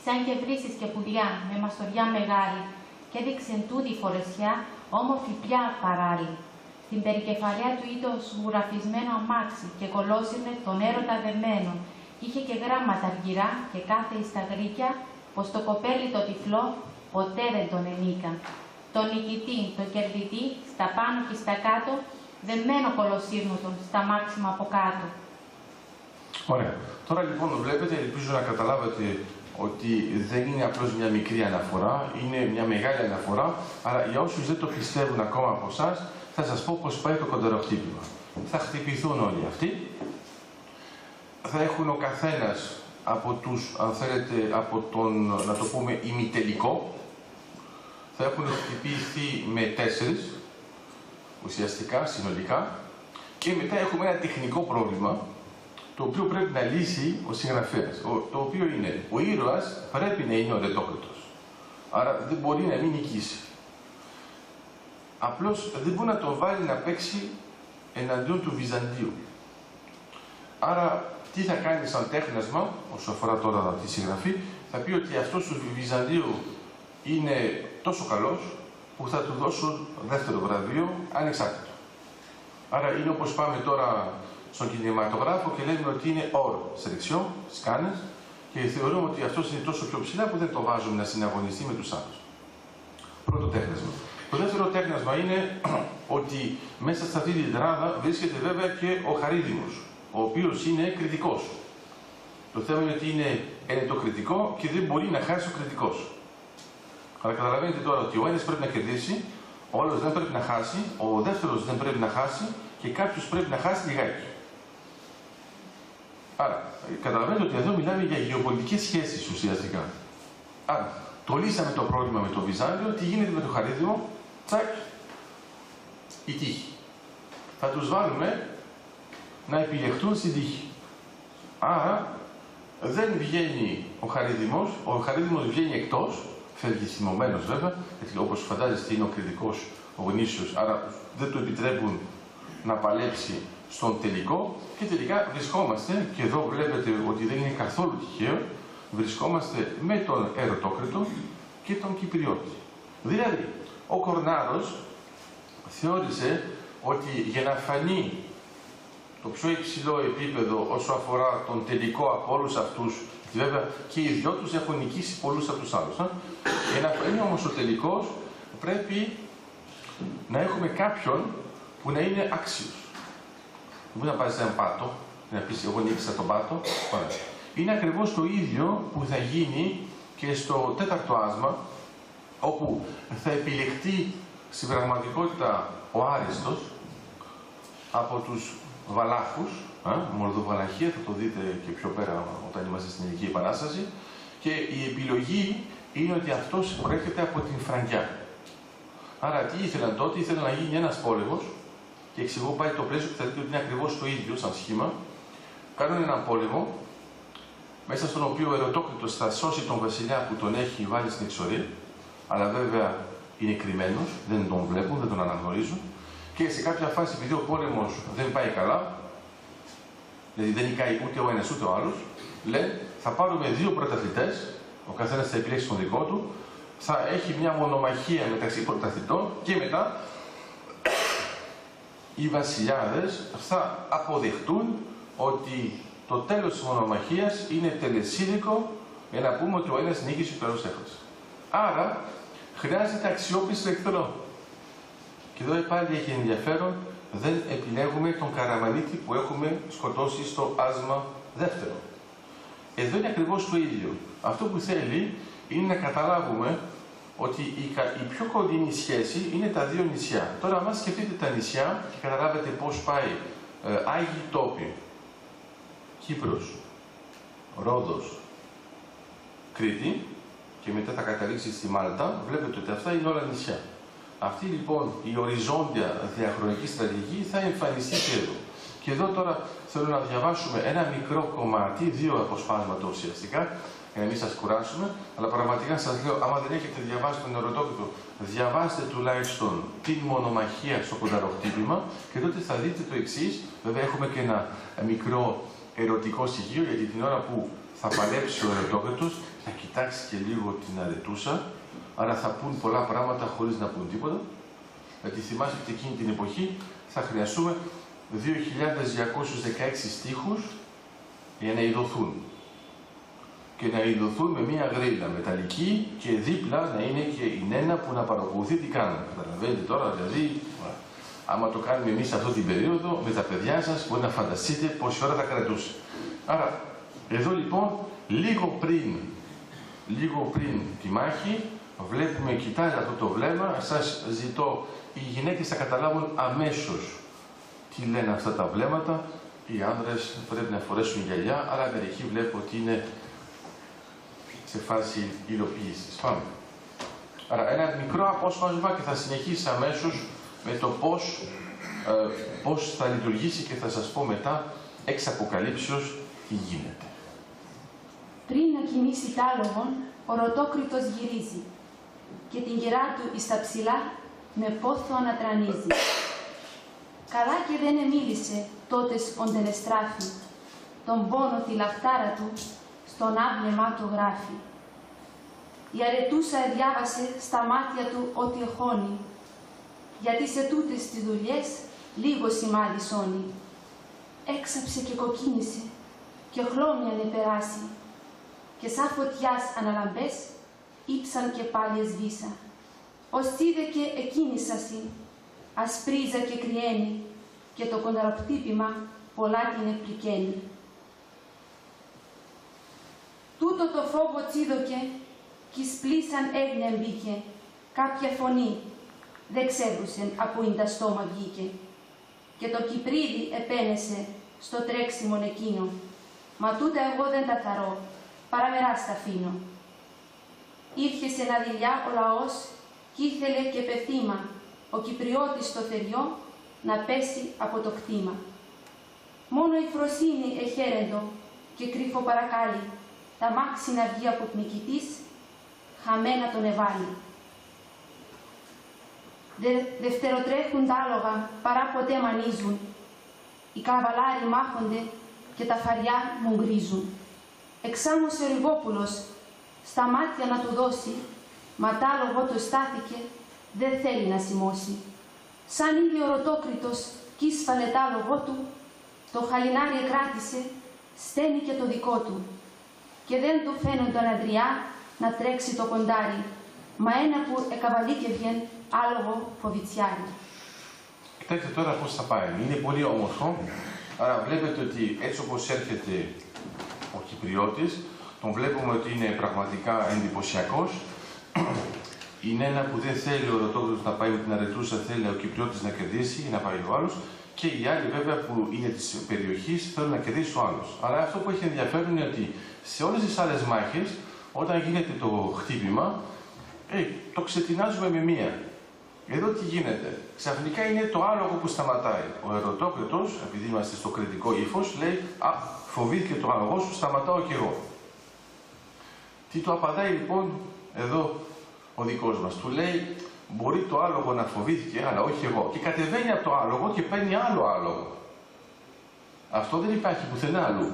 Σαν και βρύσεις και πουλιά με μαστοριά μεγάλη και έδειξεν τούτη η φορεσιά όμορφη πια παράλληλη. Στην περικεφαλιά του είδος γουραφισμένο αμάξι και κολόσυρνε τον έρωτα δεμένο. Είχε και γράμματα αργυρά και κάθε εις τα γρίκια, πως το κοπέλι το τυφλό ποτέ δεν τον ενίκα. Τον νικητή, τον κερδιτή, στα πάνω και στα κάτω, δεμένο κολοσύρνοτον στα μάξιμα από κάτω. Ωραία. Τώρα λοιπόν βλέπετε, ελπίζω να καταλάβετε ότι δεν είναι απλώς μια μικρή αναφορά, είναι μια μεγάλη αναφορά, αλλά για όσους δεν το πιστεύουν ακόμα από εσάς, θα σας πω πώς πάει το κοντεροχτύπημα. Θα χτυπηθούν όλοι αυτοί, θα έχουν ο καθένας από τους, αν θέλετε, από τον, να το πούμε, ημιτελικό, θα έχουν χτυπηθεί με 4, ουσιαστικά, συνολικά, και μετά έχουμε ένα τεχνικό πρόβλημα, το οποίο πρέπει να λύσει ο συγγραφέας. Το οποίο είναι, ο ήρωας πρέπει να είναι ο ρετόκριτος. Άρα δεν μπορεί να μην νικήσει. Απλώς δεν μπορεί να τον βάλει να παίξει εναντίον του Βυζαντίου. Άρα τι θα κάνει σαν τέχνασμα, όσο αφορά τώρα τη συγγραφή, θα πει ότι αυτός του Βυζαντίου είναι τόσο καλός που θα του δώσουν δεύτερο βραβείο ανεξάρτητο. Άρα είναι όπως πάμε τώρα στον κινηματογράφο και λέμε ότι είναι όρο σελεξιό, στις Κάνες, και θεωρούμε ότι αυτός είναι τόσο πιο ψηλά που δεν το βάζουμε να συναγωνιστεί με τους άλλους. Πρώτο τέχνασμα. Το δεύτερο τέχνασμα είναι ότι μέσα σε αυτή τη τετράδα βρίσκεται βέβαια και ο Χαρίδημος, ο οποίος είναι κριτικός. Το θέμα είναι ότι είναι το κριτικό και δεν μπορεί να χάσει ο κριτικός. Αλλά καταλαβαίνετε τώρα ότι ο ένας πρέπει να κερδίσει, ο άλλος δεν πρέπει να χάσει, ο δεύτερος δεν πρέπει να χάσει και κάποιος πρέπει να χάσει λιγάκι. Άρα, καταλαβαίνετε ότι εδώ μιλάμε για γεωπολιτικές σχέσεις ουσιαστικά. Άρα, το λύσαμε το πρόβλημα με το Βυζάντιο, τι γίνεται με το Χαρίδημο, τσακ, η τύχη. Θα τους βάλουμε να επιλεχτούν στην τύχη. Άρα, δεν βγαίνει ο Χαρίδημος βγαίνει εκτός, φεύγει θυμωμένος βέβαια, γιατί όπως φαντάζεστε είναι ο κριτικός, ο γνήσιος, άρα δεν του επιτρέπουν να παλέψει στον τελικό και τελικά βρισκόμαστε, και εδώ βλέπετε ότι δεν είναι καθόλου τυχαίο, βρισκόμαστε με τον Ερωτόκριτο και τον Κυπριώτη. Δηλαδή, ο Κορνάρος θεώρησε ότι για να φανεί το πιο υψηλό επίπεδο όσο αφορά τον τελικό από όλους αυτούς, βέβαια και οι δυο τους έχουν νικήσει πολλούς από τους άλλους. Για να φανεί όμως ο τελικός, πρέπει να έχουμε κάποιον που να είναι άξιος. Δεν μπορεί να πάει σε έναν πάτο, να πεις εγώ νίκησα τον πάτο. Είναι ακριβώς το ίδιο που θα γίνει και στο τέταρτο άσμα, όπου θα επιλεχτεί στην πραγματικότητα ο Άριστος από τους Βαλάχους, Μολδοβαλαχία, θα το δείτε και πιο πέρα όταν είμαστε στην Ελληνική Επανάσταση, και η επιλογή είναι ότι αυτός προέρχεται από την Φραγκιά. Άρα τι ήθελαν τότε, ήθελαν να γίνει ένας πόλεμος, και εξηγώ πάλι το πλαίσιο και θα δείτε ότι είναι ακριβώς το ίδιο σαν σχήμα. Κάνουν έναν πόλεμο, μέσα στον οποίο ο Ερωτόκριτος θα σώσει τον βασιλιά που τον έχει βάλει στην εξορία, αλλά βέβαια είναι κρυμμένος, δεν τον βλέπουν, δεν τον αναγνωρίζουν, και σε κάποια φάση, επειδή ο πόλεμος δεν πάει καλά, δηλαδή δεν νικάει ούτε ο ένας ούτε ο άλλος, λένε θα πάρουμε δύο πρωταθλητές, ο καθένας θα επιλέξει τον δικό του, θα έχει μια μονομαχία μεταξύ πρωταθλητών και μετά οι βασιλιάδες θα αποδεχτούν ότι το τέλος της μονομαχίας είναι τελεσίδικο για να πούμε ότι ο ένας νίκησε και ο άλλος έχασε. Άρα χρειάζεται αξιόπιστο εχθρό. Και εδώ πάλι έχει ενδιαφέρον, δεν επιλέγουμε τον Καραμανίτη που έχουμε σκοτώσει στο άσμα δεύτερο. Εδώ είναι ακριβώς το ίδιο. Αυτό που θέλει είναι να καταλάβουμε ότι η πιο κοντινή σχέση είναι τα δύο νησιά. Τώρα, αν σκεφτείτε τα νησιά και καταλάβετε πώς πάει Άγιοι Τόποι, Κύπρος, Ρόδος, Κρήτη και μετά θα καταλήξει στη Μάλτα, βλέπετε ότι αυτά είναι όλα νησιά. Αυτή λοιπόν η οριζόντια διαχρονική στρατηγική θα εμφανιστεί και εδώ. Και εδώ τώρα θέλω να διαβάσουμε ένα μικρό κομμάτι, δύο αποσπάσματα ουσιαστικά, για να μην σας κουράσουμε, αλλά πραγματικά σας λέω, άμα δεν έχετε διαβάσει τον Ερωτόκριτο, διαβάστε τουλάχιστον την μονομαχία στο κονταροχτύπημα και τότε θα δείτε το εξής. Βέβαια έχουμε και ένα μικρό ερωτικό στοιχείο, γιατί την ώρα που θα παλέψει ο Ερωτόκριτος θα κοιτάξει και λίγο την αρετούσα, άρα θα πούν πολλά πράγματα χωρίς να πούν τίποτα. Γιατί θυμάστε ότι εκείνη την εποχή θα χρειαστούμε 2.216 στίχους για να ειδωθούν. Και να ειδωθούν με μία γρίλα μεταλλική και δίπλα να είναι και η νένα που να παρακολουθεί τι κάνουν. Καταλαβαίνετε τώρα, δηλαδή, άμα το κάνουμε εμείς αυτή την περίοδο, με τα παιδιά σας, μπορεί να φανταστείτε πόση ώρα θα κρατούσε. Άρα, εδώ λοιπόν, λίγο πριν τη μάχη, βλέπουμε, κοιτάζει αυτό το βλέμμα, σας ζητώ, οι γυναίκες θα καταλάβουν αμέσως τι λένε αυτά τα βλέμματα, οι άνδρες πρέπει να φορέσουν γυαλιά, αλλά μερικοί βλέπω ότι είναι σε φάση υλοποίησης. Πάμε. Άρα ένα μικρό απόσπασμα και θα συνεχίσει αμέσως με το πώς θα λειτουργήσει και θα σας πω μετά εξ αποκαλύψεως τι γίνεται. Πριν να κινήσει τ' άλογον, ο Ρωτόκριτος γυρίζει και την κερά του εις τα ψηλά με πόθο ανατρανίζει. Καλά και δεν εμίλησε τότες οντενεστράφη, τον πόνο τη λαχτάρα του στον άβλεμά του γράφει. Η αρετούσα διάβασε στα μάτια του ότι εχώνει, γιατί σε τούτες τις δουλειές λίγο σημάδι σώνει. Έξαψε και κοκκίνησε και χλώμιανε περάσει και σαν φωτιάς αναλαμπές ύψαν και πάλι εσβήσα. Ως είδε και εκκίνησασι, ασπρίζα και κρυένει και το κονταροκτύπημα πολλά την επληκαίνει. Τούτο το φόβο τσίδωκε κι εις πλήσαν έγνοια μπήκε, κάποια φωνή δεν ξέβρουσεν από ίν τα στόμα βγήκε. Και το Κυπρίδι επένεσε στο τρέξιμον εκείνο. Μα τούτα εγώ δεν τα θαρώ, παραμεράς τα αφήνω. Ήρχε σε ένα δειλιά ο λαός κι ήθελε και πεθύμα ο Κυπριώτης στο θεριό να πέσει από το κτήμα. Μόνο η φροσύνη εχαίρεντο και κρύφο παρακάλι τα μάξι να βγει από πνικητής, χαμένα τον εβάλλει. Δευτεροτρέχουν τ' άλογα, παρά ποτέ μανίζουν. Οι καβαλάροι μάχονται και τα φαριά μου γκρίζουν. Εξάμωσε ο Ριγόπουλος στα μάτια να του δώσει, μα τ' άλογο του στάθηκε, δεν θέλει να σημώσει. Σαν ήδη ο Ρωτόκριτος κι ίσφαλε τ' άλογο του, το χαλινάρι εκράτησε, στένει και το δικό του. Και δεν του φαίνονταν αντριά να τρέξει το κοντάρι, μα ένα που εκαβαλίκευγεν άλογο φοβιτσιάρι. Κοιτάξτε τώρα πώς θα πάει. Είναι πολύ όμορφο. Άρα βλέπετε ότι έτσι όπως έρχεται ο Κυπριώτης, τον βλέπουμε ότι είναι πραγματικά εντυπωσιακός. Είναι ένα που δεν θέλει ο Ρωτόκριτος να πάει με την αρετούσα, θέλει ο Κυπριώτης να κερδίσει ή να πάει ο άλλος. Και οι άλλοι βέβαια που είναι της περιοχής θέλουν να κερδίσει ο άλλος. Αλλά αυτό που έχει ενδιαφέρον είναι ότι σε όλες τις άλλες μάχες, όταν γίνεται το χτύπημα, το ξετινάζουμε με μία. Εδώ τι γίνεται. Ξαφνικά είναι το άλογο που σταματάει. Ο Ρωτόκριτος, επειδή είμαστε στο κριτικό ύφος, λέει «Α, φοβήθηκε το άλογο σου, σταματάω κι εγώ». Τι του απαντάει λοιπόν εδώ ο δικός μας. Του λέει «Μπορεί το άλογο να φοβήθηκε, αλλά όχι εγώ». Και κατεβαίνει από το άλογο και παίρνει άλλο άλογο. Αυτό δεν υπάρχει πουθενά αλλού.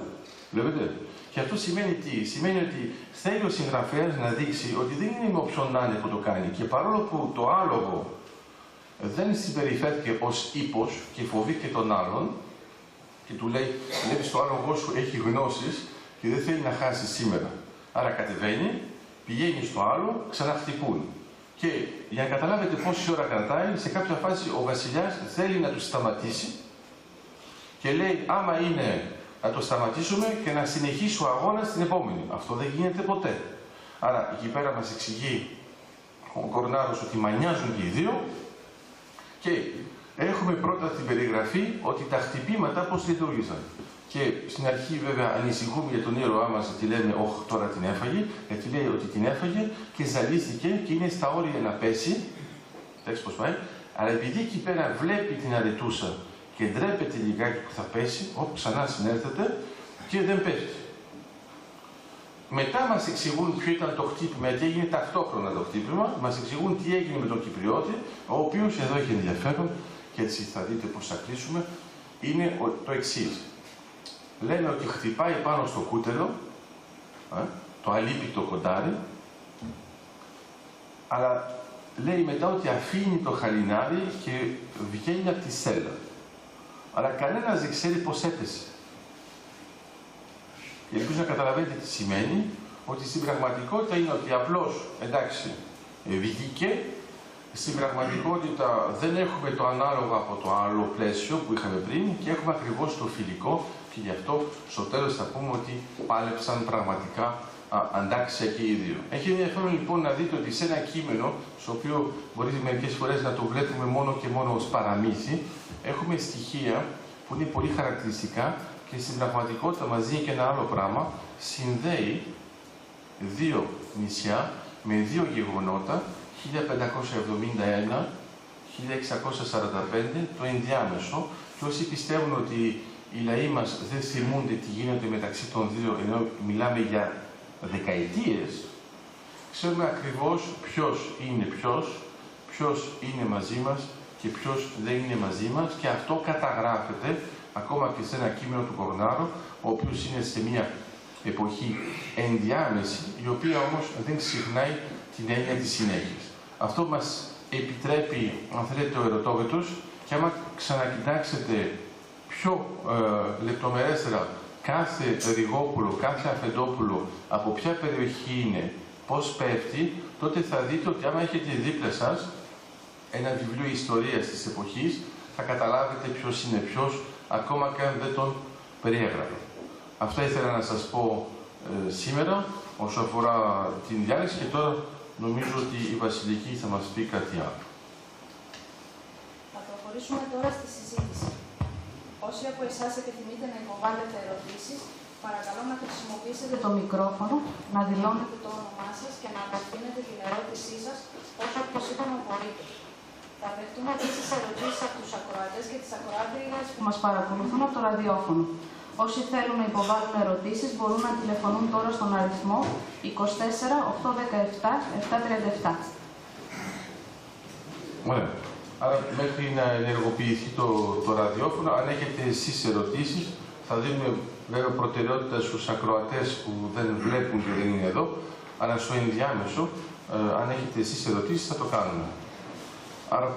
Βλέπετε. Και αυτό σημαίνει τι. Σημαίνει ότι θέλει ο συγγραφέας να δείξει ότι δεν είναι με όποιον να είναι που το κάνει. Και παρόλο που το άλογο δεν συμπεριφέρθηκε ως ύπος και φοβήθηκε τον άλλον, και του λέει, βλέπεις το άλογο σου έχει γνώσεις και δεν θέλει να χάσει σήμερα. Άρα κατεβαίνει, πηγαίνει στο άλλο, ξαναχτυπούν. Και για να καταλάβετε πόση ώρα κρατάει, σε κάποια φάση ο βασιλιάς θέλει να του σταματήσει και λέει, άμα είναι να το σταματήσουμε και να συνεχίσει ο αγώνας στην επόμενη. Αυτό δεν γίνεται ποτέ. Άρα εκεί πέρα μας εξηγεί ο Κορνάρος ότι μανιάζουν και οι δύο και έχουμε πρώτα την περιγραφή ότι τα χτυπήματα πώς λειτουργήσαν. Και στην αρχή βέβαια ανησυχούμε για τον ήρωά μας ότι λέμε «Ωχ, τώρα την έφαγε», γιατί λέει ότι την έφαγε και ζαλίστηκε και είναι στα όρια να πέσει, εντάξει πώς πάει, αλλά επειδή εκεί πέρα βλέπει την αρετούσα και ντρέπεται λιγάκι που θα πέσει, όπου ξανά συνέρθεται και δεν πέφτει. Μετά μας εξηγούν ποιο ήταν το χτύπημα, γιατί έγινε ταυτόχρονα το χτύπημα, μας εξηγούν τι έγινε με τον Κυπριώτη, ο οποίος εδώ έχει ενδιαφέρον, και έτσι θα δείτε πώς θα κλείσουμε, είναι το εξής. Λέμε ότι χτυπάει πάνω στο κούτελο, το αλίπητο κοντάρι, αλλά λέει μετά ότι αφήνει το χαλινάρι και βγαίνει από τη σέλα. Αλλά κανένας δεν ξέρει πώς έπεσε. Και ελπίζω να καταλαβαίνετε τι σημαίνει, ότι στην πραγματικότητα είναι ότι απλώς, εντάξει, βγήκε, στην πραγματικότητα δεν έχουμε το ανάλογο από το άλλο πλαίσιο που είχαμε πριν και έχουμε ακριβώς το φιλικό και γι' αυτό στο τέλος θα πούμε ότι πάλεψαν πραγματικά αντάξια και οι δύο. Έχει ενδιαφέρον λοιπόν να δείτε ότι σε ένα κείμενο, στο οποίο μπορείτε μερικές φορές να το βλέπουμε μόνο και μόνο ως παραμύθι, έχουμε στοιχεία που είναι πολύ χαρακτηριστικά και στην πραγματικότητα μας δίνει και ένα άλλο πράγμα, συνδέει δύο νησιά με δύο γεγονότα, 1571, 1645, το ενδιάμεσο, και όσοι πιστεύουν ότι οι λαοί μας δεν θυμούνται τι γίνεται μεταξύ των δύο, ενώ μιλάμε για δεκαετίες, ξέρουμε ακριβώς ποιος είναι μαζί μας και ποιος δεν είναι μαζί μας, και αυτό καταγράφεται ακόμα και σε ένα κείμενο του Κορνάρο, ο οποίος είναι σε μια εποχή ενδιάμεση, η οποία όμως δεν ξεχνάει την έννοια της συνέχειας. Αυτό μας επιτρέπει, αν θέλετε, ο Ερωτόγετος, και άμα ξανακοιτάξετε πιο λεπτομερέστερα κάθε Ριγόπουλο, κάθε Αφεντόπουλο, από ποια περιοχή είναι, πώς πέφτει, τότε θα δείτε ότι άμα έχετε δίπλα σας ένα βιβλίο ιστορίας της εποχής, θα καταλάβετε ποιος είναι ποιος, ακόμα και αν δεν τον περιέγραφε. Αυτά ήθελα να σας πω σήμερα, όσο αφορά την διάλεξη, και τώρα νομίζω ότι η Βασιλική θα μας πει κάτι άλλο. Θα προχωρήσουμε τώρα στη συζήτηση. Όσοι από εσάς επιθυμείτε να υποβάλλετε ερωτήσεις, παρακαλώ να χρησιμοποιήσετε το μικρόφωνο, να δηλώνετε το όνομά σας και να απευθύνετε την ερώτησή σας όσο πιο σύντομα μπορείτε. Θα δεχτούμε επίσης ερωτήσεις από τους ακροατές και τις ακροάτριες που μας παρακολουθούν από το ραδιόφωνο. Όσοι θέλουν να υποβάλουν ερωτήσεις μπορούν να τηλεφωνούν τώρα στον αριθμό 24 817 737. Ωραία. Άρα μέχρι να ενεργοποιηθεί το ραδιόφωνο, αν έχετε εσείς ερωτήσεις, θα δίνουμε βέβαια προτεραιότητα στους ακροατές που δεν βλέπουν και δεν είναι εδώ, αλλά στο ενδιάμεσο, αν έχετε εσείς ερωτήσεις, θα το κάνουμε. Άρα,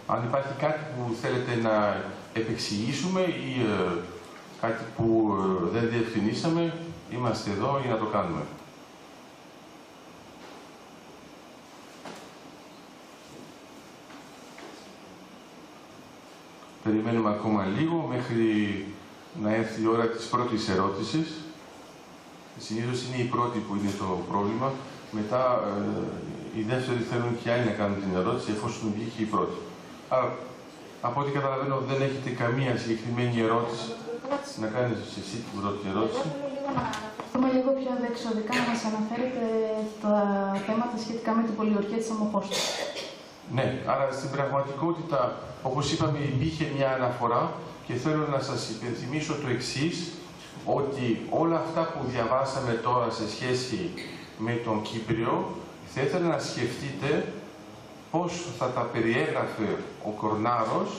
αν υπάρχει κάτι που θέλετε να επεξηγήσουμε ή κάτι που δεν διευκρινίσαμε, είμαστε εδώ για να το κάνουμε. Περιμένουμε ακόμα λίγο μέχρι να έρθει η ώρα της πρώτης ερώτησης. Συνήθως είναι η πρώτη που είναι το πρόβλημα. Μετά οι δεύτεροι θέλουν και άλλοι να κάνουν την ερώτηση, εφόσον βγήκε η πρώτη. Άρα, από ό,τι καταλαβαίνω, δεν έχετε καμία συγκεκριμένη ερώτηση. Να κάνεις εσύ την πρώτη ερώτηση. Θέλουμε λίγο πιο διεξοδικά να μας αναφέρετε τα θέματα σχετικά με την πολιορκία της Αμμοχώστου. Ναι, άρα στην πραγματικότητα, όπως είπαμε, υπήρχε μια αναφορά και θέλω να σας υπενθυμίσω το εξής, ότι όλα αυτά που διαβάσαμε τώρα σε σχέση με τον Κύπριο, θα ήθελα να σκεφτείτε πώς θα τα περιέγραφε ο Κορνάρος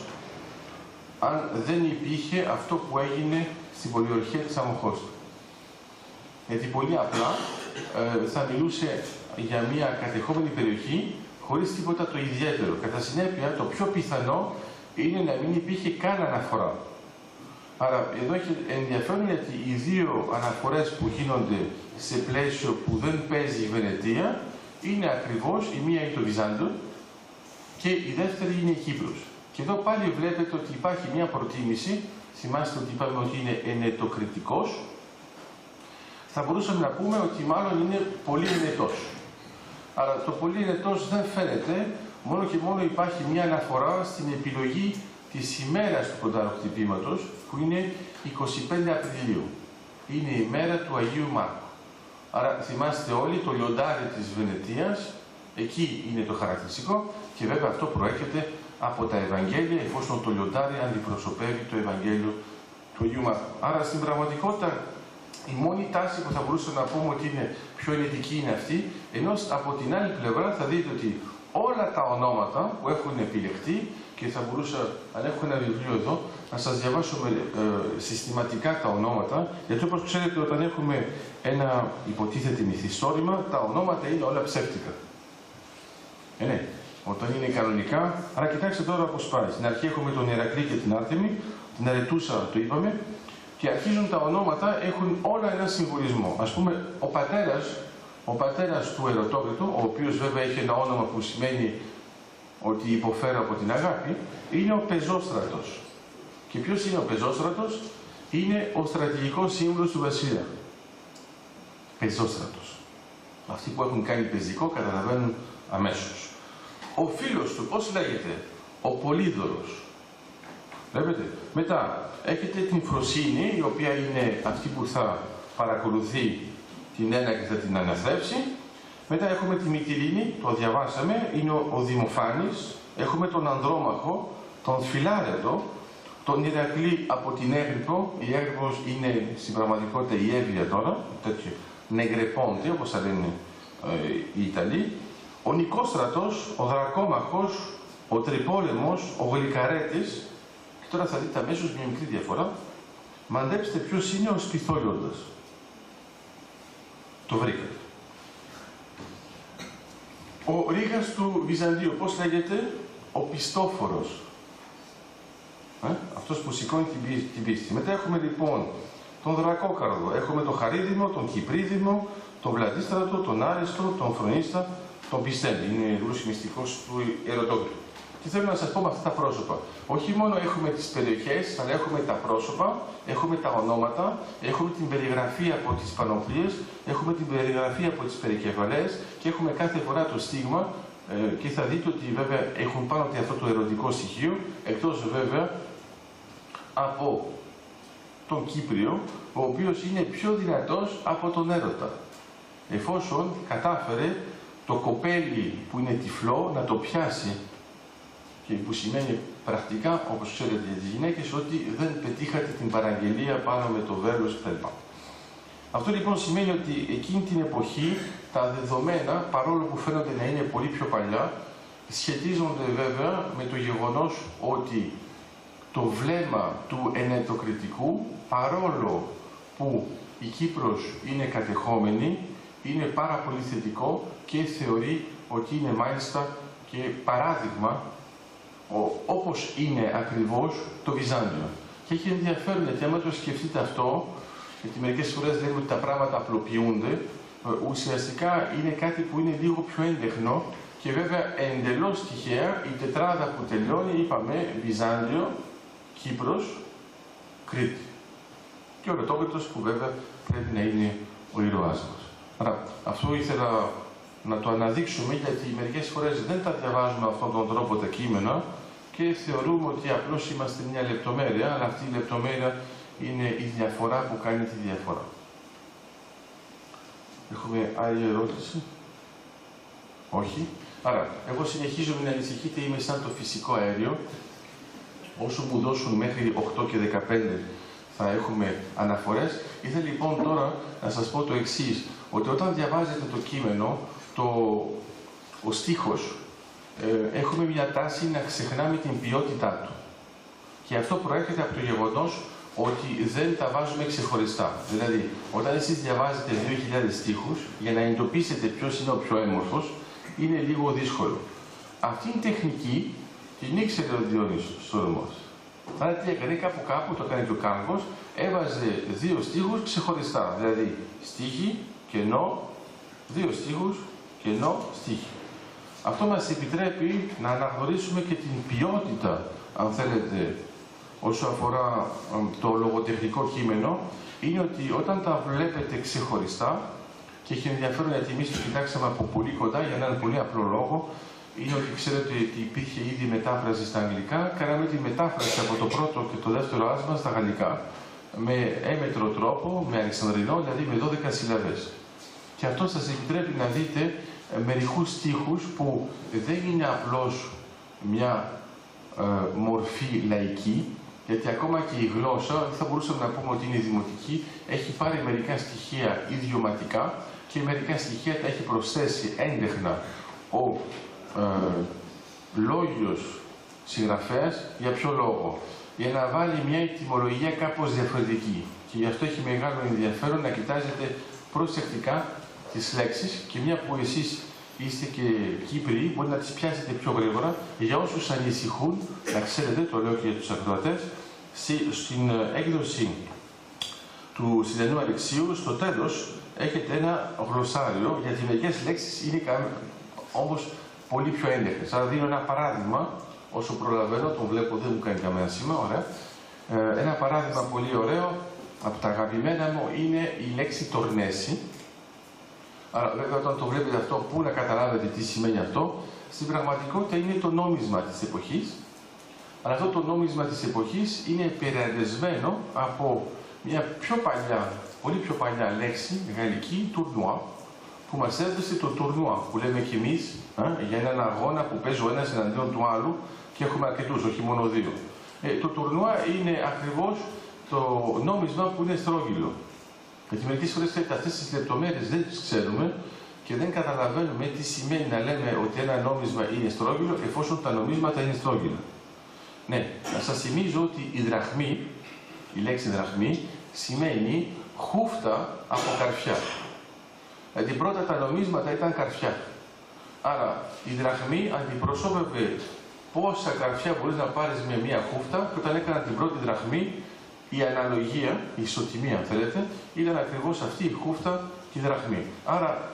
αν δεν υπήρχε αυτό που έγινε στην πολιορκία της Αμμοχώστου. Γιατί πολύ απλά θα μιλούσε για μια κατεχόμενη περιοχή χωρίς τίποτα το ιδιαίτερο. Κατά συνέπεια, το πιο πιθανό είναι να μην υπήρχε καν αναφορά. Άρα, εδώ έχει ενδιαφέρον γιατί οι δύο αναφορές που γίνονται σε πλαίσιο που δεν παίζει η Βενετία είναι ακριβώς, η μία είναι το Βυζάντιο και η δεύτερη είναι η Κύπρος. Και εδώ πάλι βλέπετε ότι υπάρχει μια προτίμηση, θυμάστε ότι είπαμε ότι είναι ενετοκριτικός, θα μπορούσαμε να πούμε ότι μάλλον είναι πολύ ενετός. Αλλά το πολύ ενετός δεν φαίνεται, μόνο και μόνο υπάρχει μια αναφορά στην επιλογή της ημέρας του πονταροκτυπήματος, που είναι 25 Απριλίου. Είναι η μέρα του Αγίου Μάρκου. Άρα θυμάστε όλοι το λιοντάρι της Βενετίας, εκεί είναι το χαρακτηριστικό και βέβαια αυτό προέρχεται από τα Ευαγγέλια, εφόσον το λιοντάρι αντιπροσωπεύει το Ευαγγέλιο του Αγίου Μάρκου. Άρα στην πραγματικότητα η μόνη τάση που θα μπορούσαμε να πούμε ότι είναι πιο ενετική είναι αυτή, ενώ από την άλλη πλευρά θα δείτε ότι όλα τα ονόματα που έχουν επιλεχτεί, και θα μπορούσα, αν έχω ένα βιβλίο εδώ, να σας διαβάσω συστηματικά τα ονόματα, γιατί όπως ξέρετε όταν έχουμε ένα υποτίθεται μυθιστόρημα, τα ονόματα είναι όλα ψεύτικα. Ναι, όταν είναι κανονικά, άρα κοιτάξτε τώρα πώς πάει. Στην αρχή έχουμε τον Ηρακλή και την Άρτεμη, την Αρετούσα το είπαμε, και αρχίζουν τα ονόματα, έχουν όλα ένα συμβολισμό. Ας πούμε, ο πατέρας του Ερωτόκριτου, ο οποίος βέβαια έχει ένα όνομα που σημαίνει ότι υποφέρω από την αγάπη, είναι ο Πεζόστρατος. Και ποιος είναι ο Πεζόστρατος? Είναι ο στρατηγικός σύμβουλος του βασιλιά. Πεζόστρατος. Αυτοί που έχουν κάνει πεζικό καταλαβαίνουν αμέσως. Ο φίλος του, πώς λέγεται? Ο Πολύδωρος. Βλέπετε. Μετά έχετε την Φροσύνη, η οποία είναι αυτή που θα παρακολουθεί την ένα και θα την αναθρέψει. Μετά έχουμε τη Μυτιλήνη, το διαβάσαμε, είναι ο Δημοφάνης. Έχουμε τον Ανδρόμαχο, τον Φιλάρετο, τον Ηρακλή από την Έγρυπο. Η Έγρυπος είναι στην πραγματικότητα η Εύβοια τώρα, τέτοιο νεγρεπόντι, όπως θα λένε οι Ιταλοί. Ο Νικόστρατος, ο Δρακόμαχος, ο Τρυπόλεμος, ο Γλυκαρέτης. Και τώρα θα δείτε αμέσως μια μικρή διαφορά. Μαντέψτε ποιος είναι ο Σπιθόλιοντας. Το βρήκατε. Ο Ρήγας του Βυζαντίου, πώς λέγεται? Ο Πιστόφορος. Αυτός που σηκώνει την πίστη. Μετά έχουμε λοιπόν τον Δρακόκαρδο, έχουμε τον Χαρίδημο, τον Κυπρίδημο, τον Βλαντίστρατο, τον Άριστο, τον Φρονίστα, τον Πιστέντη. Είναι ρούσι μυστικός του Ερωτόκριτου. Και θέλω να σας πω με αυτά τα πρόσωπα. Όχι μόνο έχουμε τις περιοχές, αλλά έχουμε τα πρόσωπα, έχουμε τα ονόματα, έχουμε την περιγραφή από τις πανοπλίες, έχουμε την περιγραφή από τις περικεφαλές και έχουμε κάθε φορά το στίγμα και θα δείτε ότι βέβαια έχουν πάνω από αυτό το ερωτικό στοιχείο, εκτός βέβαια από τον Κύπριο, ο οποίος είναι πιο δυνατός από τον έρωτα. Εφόσον κατάφερε το κοπέλι που είναι τυφλό να το πιάσει, και που σημαίνει πρακτικά, όπως ξέρετε για τις γυναίκες, ότι δεν πετύχατε την παραγγελία πάνω με το βέρος κτλ. Αυτό λοιπόν σημαίνει ότι εκείνη την εποχή τα δεδομένα, παρόλο που φαίνονται να είναι πολύ πιο παλιά, σχετίζονται βέβαια με το γεγονός ότι το βλέμμα του ενετοκριτικού, παρόλο που η Κύπρος είναι κατεχόμενη, είναι πάρα πολύ θετικό και θεωρεί ότι είναι μάλιστα και παράδειγμα όπως είναι ακριβώς το Βυζάντιο. Και έχει ενδιαφέρον γιατί άμα το σκεφτείτε αυτό, γιατί μερικές φορές λέμε ότι τα πράγματα απλοποιούνται, ουσιαστικά είναι κάτι που είναι λίγο πιο έντεχνο και βέβαια εντελώς τυχαία η τετράδα που τελειώνει, είπαμε, Βυζάντιο, Κύπρος, Κρήτη. Και ο Ερωτόκριτος που βέβαια πρέπει να είναι ο ήρωάς μας. Άρα, αυτό ήθελα να το αναδείξουμε γιατί μερικές φορές δεν τα διαβάζουμε αυτόν τον τρόπο τα κείμενα και θεωρούμε ότι απλώς είμαστε μια λεπτομέρεια, αλλά αυτή η λεπτομέρεια είναι η διαφορά που κάνει τη διαφορά. Έχουμε άλλη ερώτηση? Όχι. Άρα, εγώ συνεχίζω να ανησυχείτε, είμαι σαν το φυσικό αέριο. Όσο μου δώσουν μέχρι 8 και 15 θα έχουμε αναφορές. Ήθελα λοιπόν τώρα να σας πω το εξής, ότι όταν διαβάζετε το κείμενο, ο στίχος, έχουμε μια τάση να ξεχνάμε την ποιότητά του. Και αυτό προέρχεται από το γεγονός ότι δεν τα βάζουμε ξεχωριστά. Δηλαδή, όταν εσείς διαβάζετε 2.000 στίχους, για να εντοπίσετε ποιος είναι ο πιο έμορφος, είναι λίγο δύσκολο. Αυτή η τεχνική την ήξερε ο Διονύσος Σολομός. Άρα τι έκανε, κάπου το έκανε και ο Κάγκος, έβαζε 2 στίχους ξεχωριστά. Δηλαδή, στίχη, κενό, 2 στίχους, κενό, στίχη. Αυτό μας επιτρέπει να αναγνωρίσουμε και την ποιότητα, αν θέλετε, όσο αφορά το λογοτεχνικό κείμενο, είναι ότι όταν τα βλέπετε ξεχωριστά, και έχει ενδιαφέρον γιατί εμείς το κοιτάξαμε από πολύ κοντά για έναν πολύ απλό λόγο, είναι ότι ξέρετε ότι υπήρχε ήδη μετάφραση στα αγγλικά, κάναμε τη μετάφραση από το πρώτο και το δεύτερο άσμα στα γαλλικά, με έμετρο τρόπο, με αλεξανδρινό, δηλαδή με 12 συλλαβές. Και αυτό σας επιτρέπει να δείτε μερικούς στίχους που δεν είναι απλώς μια μορφή λαϊκή, γιατί ακόμα και η γλώσσα, δεν θα μπορούσαμε να πούμε ότι είναι δημοτική, έχει πάρει μερικά στοιχεία ιδιωματικά και μερικά στοιχεία τα έχει προσθέσει έντεχνα ο λόγιος συγγραφέας. Για ποιο λόγο? Για να βάλει μια ετυμολογία κάπως διαφορετική. Και γι' αυτό έχει μεγάλο ενδιαφέρον να κοιτάζετε προσεκτικά τις λέξεις και μια που εσείς είστε και Κύπριοι, μπορεί να τις πιάσετε πιο γρήγορα. Για όσους ανησυχούν, να ξέρετε, το λέω και για τους ακροατές, στην έκδοση του Συντανού Αλεξίου, στο τέλος, έχετε ένα γλωσσάριο, γιατί μερικές λέξεις είναι όμως πολύ πιο έντεχνες. Άρα δίνω ένα παράδειγμα, όσο προλαβαίνω, τον βλέπω, δεν μου κάνει καμία σήμα, ωραία. Ένα παράδειγμα πολύ ωραίο, από τα αγαπημένα μου, είναι η λέξη τορνέση. Άρα βέβαια όταν το βλέπετε αυτό, πού να καταλάβετε τι σημαίνει αυτό, στην πραγματικότητα είναι το νόμισμα της εποχής. Αλλά αυτό το νόμισμα της εποχής είναι επηρεασμένο από μια πιο παλιά, πολύ πιο παλιά λέξη, γαλλική, τουρνουά, που μας έδωσε το τουρνουά, που λέμε κι εμείς, για έναν αγώνα που παίζει ο ένας εναντίον του άλλου και έχουμε αρκετούς, όχι μόνο 2. Το τουρνουά είναι ακριβώς το νόμισμα που είναι στρόγγυλο. Γιατί μερικές φορές αυτές τις λεπτομέρειες δεν τις ξέρουμε και δεν καταλαβαίνουμε τι σημαίνει να λέμε ότι ένα νόμισμα είναι στρόγγυλο εφόσον τα νομίσματα είναι στρόγγυλα. Ναι, να σας θυμίζω ότι η δραχμή, η λέξη δραχμή, σημαίνει χούφτα από καρφιά. Δηλαδή πρώτα τα νομίσματα ήταν καρφιά. Άρα η δραχμή αντιπροσώπευε πόσα καρφιά μπορείς να πάρεις με μία χούφτα και όταν έκαναν την πρώτη δραχμή, η αναλογία, η ισοτιμία αν θέλετε, ήταν ακριβώς αυτή η χούφτα και η δραχμή. Άρα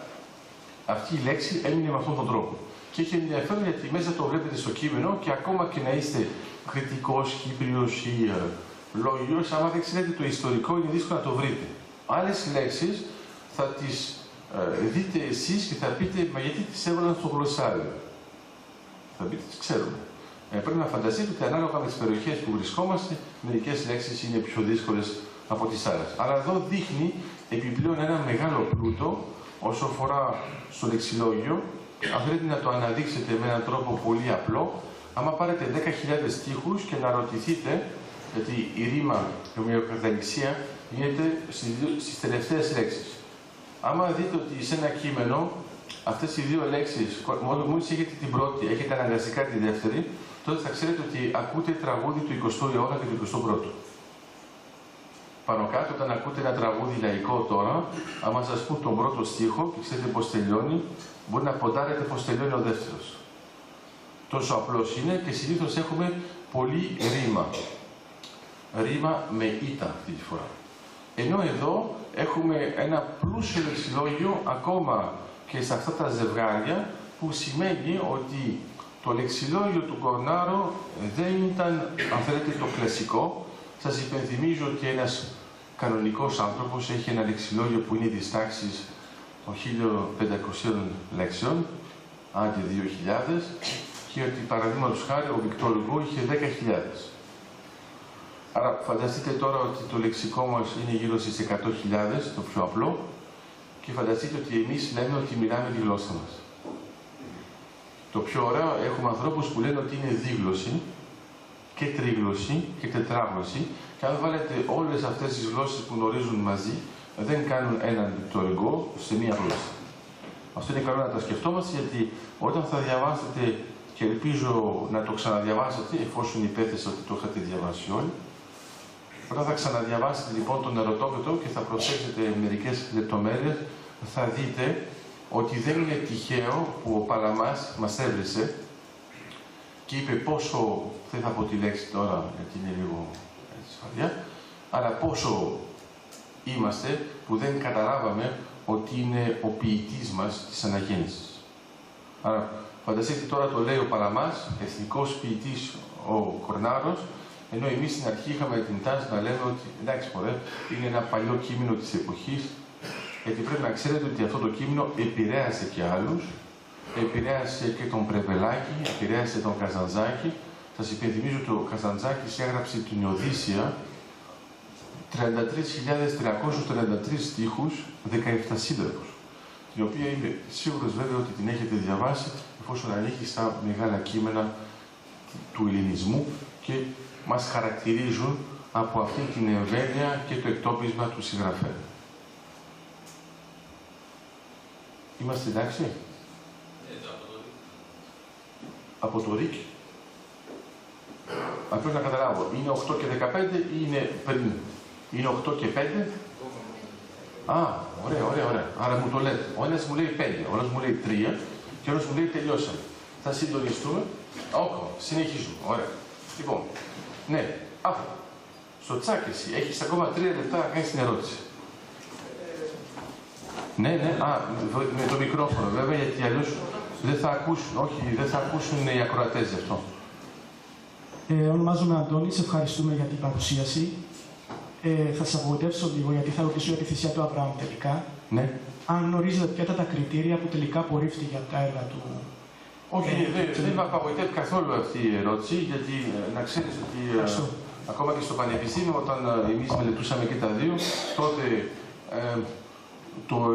αυτή η λέξη έμεινε με αυτόν τον τρόπο. Και έχει ενδιαφέρον γιατί μέσα το βλέπετε στο κείμενο και ακόμα και να είστε κριτικός, Κύπριος ή λόγιος, άμα δεν ξέρετε το ιστορικό είναι δύσκολο να το βρείτε. Άλλες λέξεις θα τις δείτε εσείς και θα πείτε «Μα γιατί τις έβαλαν στο γλωσσάριο». Θα πείτε «Τις ξέρουμε». Πρέπει να φανταστείτε ότι ανάλογα με τις περιοχές που βρισκόμαστε, μερικές λέξεις είναι πιο δύσκολες από τις άλλες. Αλλά εδώ δείχνει επιπλέον ένα μεγάλο πλούτο όσο αφορά στο λεξιλόγιο. Αν θέλετε να το αναδείξετε με έναν τρόπο πολύ απλό, άμα πάρετε 10.000 στίχους και να ρωτηθείτε, γιατί η ρήμα, η ομοιοκαταληξία, γίνεται στις τελευταίες λέξεις. Άμα δείτε ότι σε ένα κείμενο αυτές οι δύο λέξεις, μόλις έχετε την πρώτη, έχετε αναγκαστικά τη δεύτερη, τότε θα ξέρετε ότι ακούτε τραγούδι του 20ου αιώνα και του 21ου. Πάνω κάτω, όταν ακούτε ένα τραγούδι λαϊκό τώρα, άμα σας πούν τον πρώτο στίχο και ξέρετε πώς τελειώνει, μπορεί να ποντάρετε πώς τελειώνει ο δεύτερος. Τόσο απλός είναι και συνήθως έχουμε πολύ ρήμα. Ρήμα με ήτα αυτή τη φορά. Ενώ εδώ έχουμε ένα πλούσιο λεξιλόγιο ακόμα και σε αυτά τα ζευγάρια που σημαίνει ότι το λεξιλόγιο του Κορνάρο δεν ήταν, αν θέλετε, το κλασικό. Σας υπενθυμίζω ότι ένας κανονικός άνθρωπος έχει ένα λεξιλόγιο που είναι της τάξης των 1500 λέξεων, άντε 2000, και ότι παραδείγματος χάρη ο Βικτόρ Ουγκό είχε 10.000. Άρα φανταστείτε τώρα ότι το λεξικό μας είναι γύρω στις 100.000, το πιο απλό, και φανταστείτε ότι εμείς λέμε ότι μιλάμε τη γλώσσα μας. Το πιο ωραίο, έχουμε ανθρώπους που λένε ότι είναι δίγλωση και τρίγλωση και τετράγλωση, και αν βάλετε όλες αυτές τις γλώσσες που γνωρίζουν μαζί, δεν κάνουν έναν Βικτόρ σε μία γλώσσα. Αυτό είναι καλό να τα σκεφτόμαστε, γιατί όταν θα διαβάσετε, και ελπίζω να το ξαναδιαβάσετε, εφόσον υπέθεσα ότι το είχατε διαβάσει όλοι, όταν θα ξαναδιαβάσετε λοιπόν τον ερωτόκριτο και θα προσέξετε μερικές λεπτομέρειες, θα δείτε ότι δεν είναι τυχαίο που ο Παλαμάς μας έβρισε και είπε πόσο, δεν θα πω τη λέξη τώρα γιατί είναι λίγο σφαλιά, αλλά πόσο είμαστε που δεν καταλάβαμε ότι είναι ο ποιητής μας της αναγέννησης. Άρα φανταστείτε τώρα το λέει ο Παλαμάς, εθνικός ποιητής ο Κορνάρος, ενώ εμείς στην αρχή είχαμε την τάση να λέμε ότι εντάξει μωρέ, είναι ένα παλιό κείμενο της εποχής, γιατί πρέπει να ξέρετε ότι αυτό το κείμενο επηρέασε και άλλους, επηρέασε και τον Πρεβελάκη, επηρέασε τον Καζαντζάκη. Σας υπενθυμίζω ότι ο Καζαντζάκης έγραψε την Οδύσσεια 33.333 στίχους, 17 σύντροφους, την οποία είμαι σίγουρος βέβαια ότι την έχετε διαβάσει εφόσον ανήκει στα μεγάλα κείμενα του ελληνισμού και μας χαρακτηρίζουν από αυτή την εμβέλεια και το εκτόπισμα του συγγραφέα. Είμαστε εντάξει? Από το ΡΙΚ. Απλώς να καταλάβω, είναι 8 και 15 ή είναι πριν? Είναι 8 και 5? Α, ωραία. Άρα μου το λέτε. Ο ένας μου λέει 5, ο άλλος μου λέει 3 και ο άλλος μου λέει τελειώσαμε. Θα συντονιστούμε. Συνεχίζουμε. Ωραία. Λοιπόν, ναι, στο τσάκι εσύ έχεις ακόμα 3 λεπτά να κάνεις την ερώτηση. Ναι, με το μικρόφωνο βέβαια, γιατί αλλιώς δεν θα ακούσουν, δεν θα ακούσουν οι ακροατές γι' αυτό. Ονομάζομαι Αντώνη, σε ευχαριστούμε για την παρουσίαση. Θα σας απογοητεύσω λίγο, γιατί θα ρωτήσω για τη θυσία του Αβραάμ τελικά. Ναι. Αν γνωρίζετε ποια ήταν τα κριτήρια που τελικά απορρίφθηκε από τα έργα του. Όχι, δεν με απογοητεύει καθόλου αυτή η ερώτηση, γιατί να ξέρεις ότι ακόμα και στο Πανεπιστήμιο, όταν εμείς μελετούσαμε και τα δύο, τότε το 91-92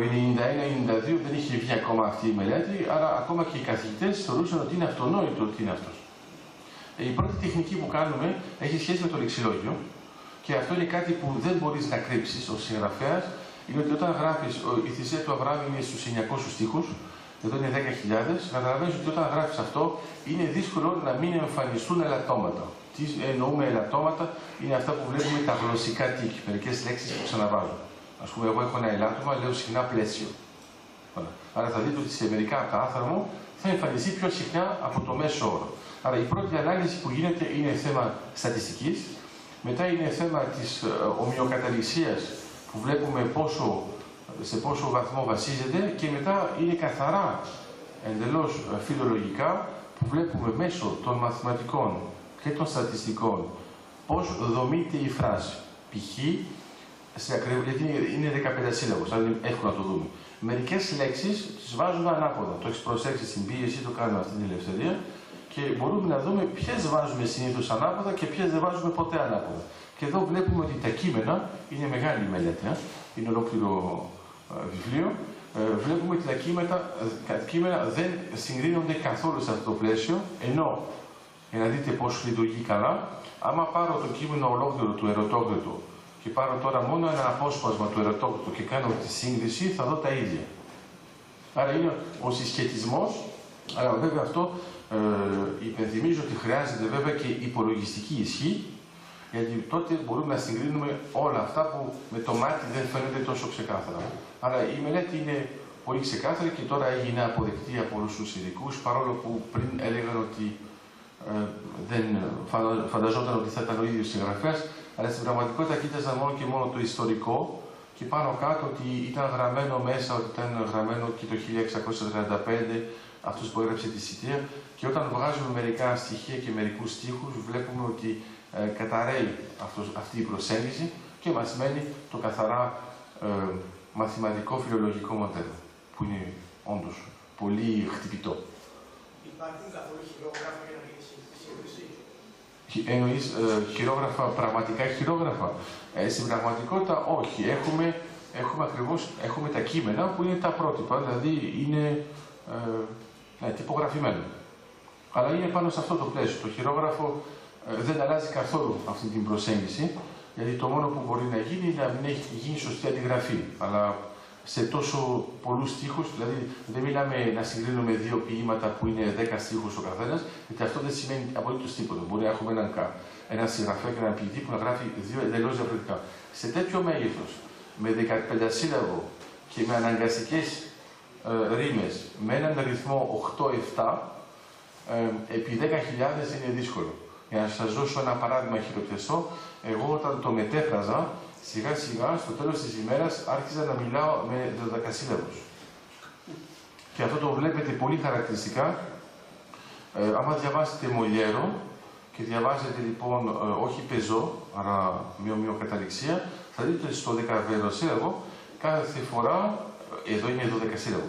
δεν είχε βγει ακόμα αυτή η μελέτη, άρα ακόμα και οι καθηγητές θεωρούσαν ότι είναι αυτονόητο ότι είναι αυτός. Η πρώτη τεχνική που κάνουμε έχει σχέση με το λεξιλόγιο και αυτό είναι κάτι που δεν μπορείς να κρύψεις ως συγγραφέας, είναι ότι όταν γράφεις η θυσία του Αβραάμ είναι στους 900 στίχους, εδώ είναι 10.000, καταλαβαίνεις ότι όταν γράφεις αυτό είναι δύσκολο να μην εμφανιστούν ελαττώματα. Τι εννοούμε ελαττώματα, είναι αυτά που βλέπουμε τα γλωσσικά τίκ, μερικές λέξεις που ξαναβάζουν. Ας πούμε, εγώ έχω ένα ελάττωμα, λέω συχνά πλαίσιο. Άρα θα δείτε ότι σε μερικά από τα άρθρα μου θα εμφανιστεί πιο συχνά από το μέσο όρο. Άρα η πρώτη ανάλυση που γίνεται είναι θέμα στατιστικής, μετά είναι θέμα της ομοιοκαταληξίας που βλέπουμε σε πόσο βαθμό βασίζεται και μετά είναι καθαρά εντελώς φιλολογικά που βλέπουμε μέσω των μαθηματικών και των στατιστικών πώς δομείται η φράση. Π.χ. γιατί είναι 15 σύλλαβος, αλλά είναι εύκολο να το δούμε. Μερικές λέξεις τις βάζουμε ανάποδα. Το έχεις προσέξει στην πίεση, το κάνουμε αυτή την ελευθερία και μπορούμε να δούμε ποιες βάζουμε συνήθως ανάποδα και ποιες δεν βάζουμε ποτέ ανάποδα. Και εδώ βλέπουμε ότι τα κείμενα, είναι μεγάλη μελέτη, είναι ολόκληρο βιβλίο, βλέπουμε ότι τα κείμενα δεν συγκρίνονται καθόλου σε αυτό το πλαίσιο, ενώ, για να δείτε πώς λειτουργεί καλά, άμα πάρω το κείμενο ολόκληρο του Ερωτόκριτου και πάρω τώρα μόνο ένα απόσπασμα του Ερωτόκριτου και κάνω τη σύγκριση, θα δω τα ίδια. Άρα είναι ο συσχετισμός, αλλά βέβαια αυτό υπενθυμίζω ότι χρειάζεται βέβαια και υπολογιστική ισχύ, γιατί τότε μπορούμε να συγκρίνουμε όλα αυτά που με το μάτι δεν φαίνεται τόσο ξεκάθαρα. Αλλά η μελέτη είναι πολύ ξεκάθαρη και τώρα έγινε αποδεκτή από όλους τους ειδικούς, παρόλο που πριν έλεγαν ότι δεν φανταζόταν ότι θα ήταν ο ίδιος συγγραφέας, αλλά στην πραγματικότητα κοίταζαν μόνο και μόνο το ιστορικό και πάνω κάτω ότι ήταν γραμμένο μέσα, ότι ήταν γραμμένο και το 1635 αυτός που έγραψε τη Σιτία και όταν βγάζουμε μερικά στοιχεία και μερικούς στίχους βλέπουμε ότι καταραίει αυτή η προσέγγιση και μας μένει το καθαρά μαθηματικό φιλολογικό μοντέλο, που είναι όντως πολύ χτυπητό. Υπάρχουν καθόλου χειρόγραφα για να γίνει σύγκριση? Εννοείς χειρόγραφα, πραγματικά χειρόγραφα? Στην πραγματικότητα όχι. Έχουμε τα κείμενα που είναι τα πρότυπα, δηλαδή είναι τυπογραφημένο. Αλλά είναι πάνω σε αυτό το πλαίσιο. Το χειρόγραφο δεν αλλάζει καθόλου αυτή την προσέγγιση, γιατί το μόνο που μπορεί να γίνει είναι να μην έχει γίνει σωστή αντιγραφή. Αλλά σε τόσο πολλούς στίχους, δηλαδή δεν μιλάμε να συγκρίνουμε δύο ποίηματα που είναι 10 στίχους ο καθένας, γιατί αυτό δεν σημαίνει απολύτως τίποτα. Μπορεί να έχουμε έναν συγγραφέα και έναν ποιητή που να γράφει δύο εντελώς διαφορετικά. Σε τέτοιο μέγεθος, με 15 σύλλαβο και με αναγκαστικές ρήμες, με έναν αριθμό 8-7, επί 10.000 είναι δύσκολο. Για να σας δώσω ένα παράδειγμα χειροπιαστό, εγώ όταν το μετέφραζα, σιγά σιγά στο τέλος της ημέρας άρχιζα να μιλάω με 12 Και αυτό το βλέπετε πολύ χαρακτηριστικά. Άμα διαβάσετε Μολιέρο και διαβάζετε λοιπόν όχι πεζό, αλλά με ομοιοκαταληξία, θα δείτε ότι στο 12 κάθε φορά, εδώ είναι 12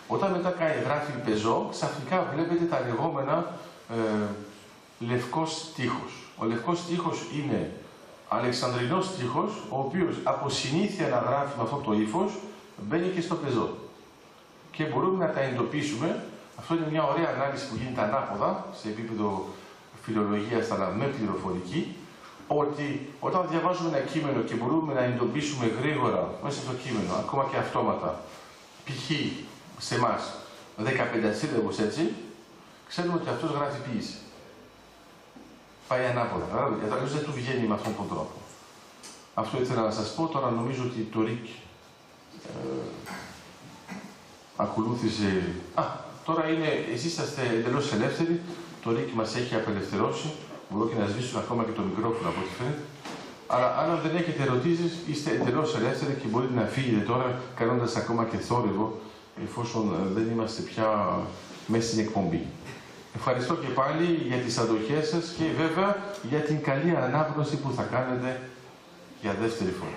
Όταν μετά γράφει πεζό, ξαφνικά βλέπετε τα λεγόμενα λευκός στίχος. Ο λευκός στίχος είναι αλεξανδρινός στίχος, ο οποίος από συνήθεια να γράφει με αυτό το ύφος, μπαίνει και στο πεζό. Και μπορούμε να τα εντοπίσουμε. Αυτό είναι μια ωραία ανάλυση που γίνεται ανάποδα, σε επίπεδο φιλολογίας, αλλά με πληροφορική, ότι όταν διαβάζουμε ένα κείμενο και μπορούμε να εντοπίσουμε γρήγορα μέσα στο κείμενο, ακόμα και αυτόματα, π.χ. σε εμάς 15 σύλλαβους έτσι, ξέρουμε ότι αυτός γράφει ποίηση. Πάει ανάποδα. Αλλιώς δεν του βγαίνει με αυτόν τον τρόπο. Αυτό ήθελα να σας πω. Τώρα νομίζω ότι το ΡΙΚ ακολούθησε. Τώρα εσείς είσαστε εντελώς ελεύθεροι. Το ΡΙΚ μας έχει απελευθερώσει. Μπορώ και να σβήσω ακόμα και το μικρόφωνο από ό,τι φαίνεται. Αλλά αν δεν έχετε ερωτήσεις, είστε εντελώς ελεύθεροι και μπορείτε να φύγετε τώρα κάνοντας ακόμα και θόρυβο, εφόσον δεν είμαστε πια μέσα στην εκπομπή. Ευχαριστώ και πάλι για τις αντοχές σας και βέβαια για την καλή ανάγνωση που θα κάνετε για δεύτερη φορά.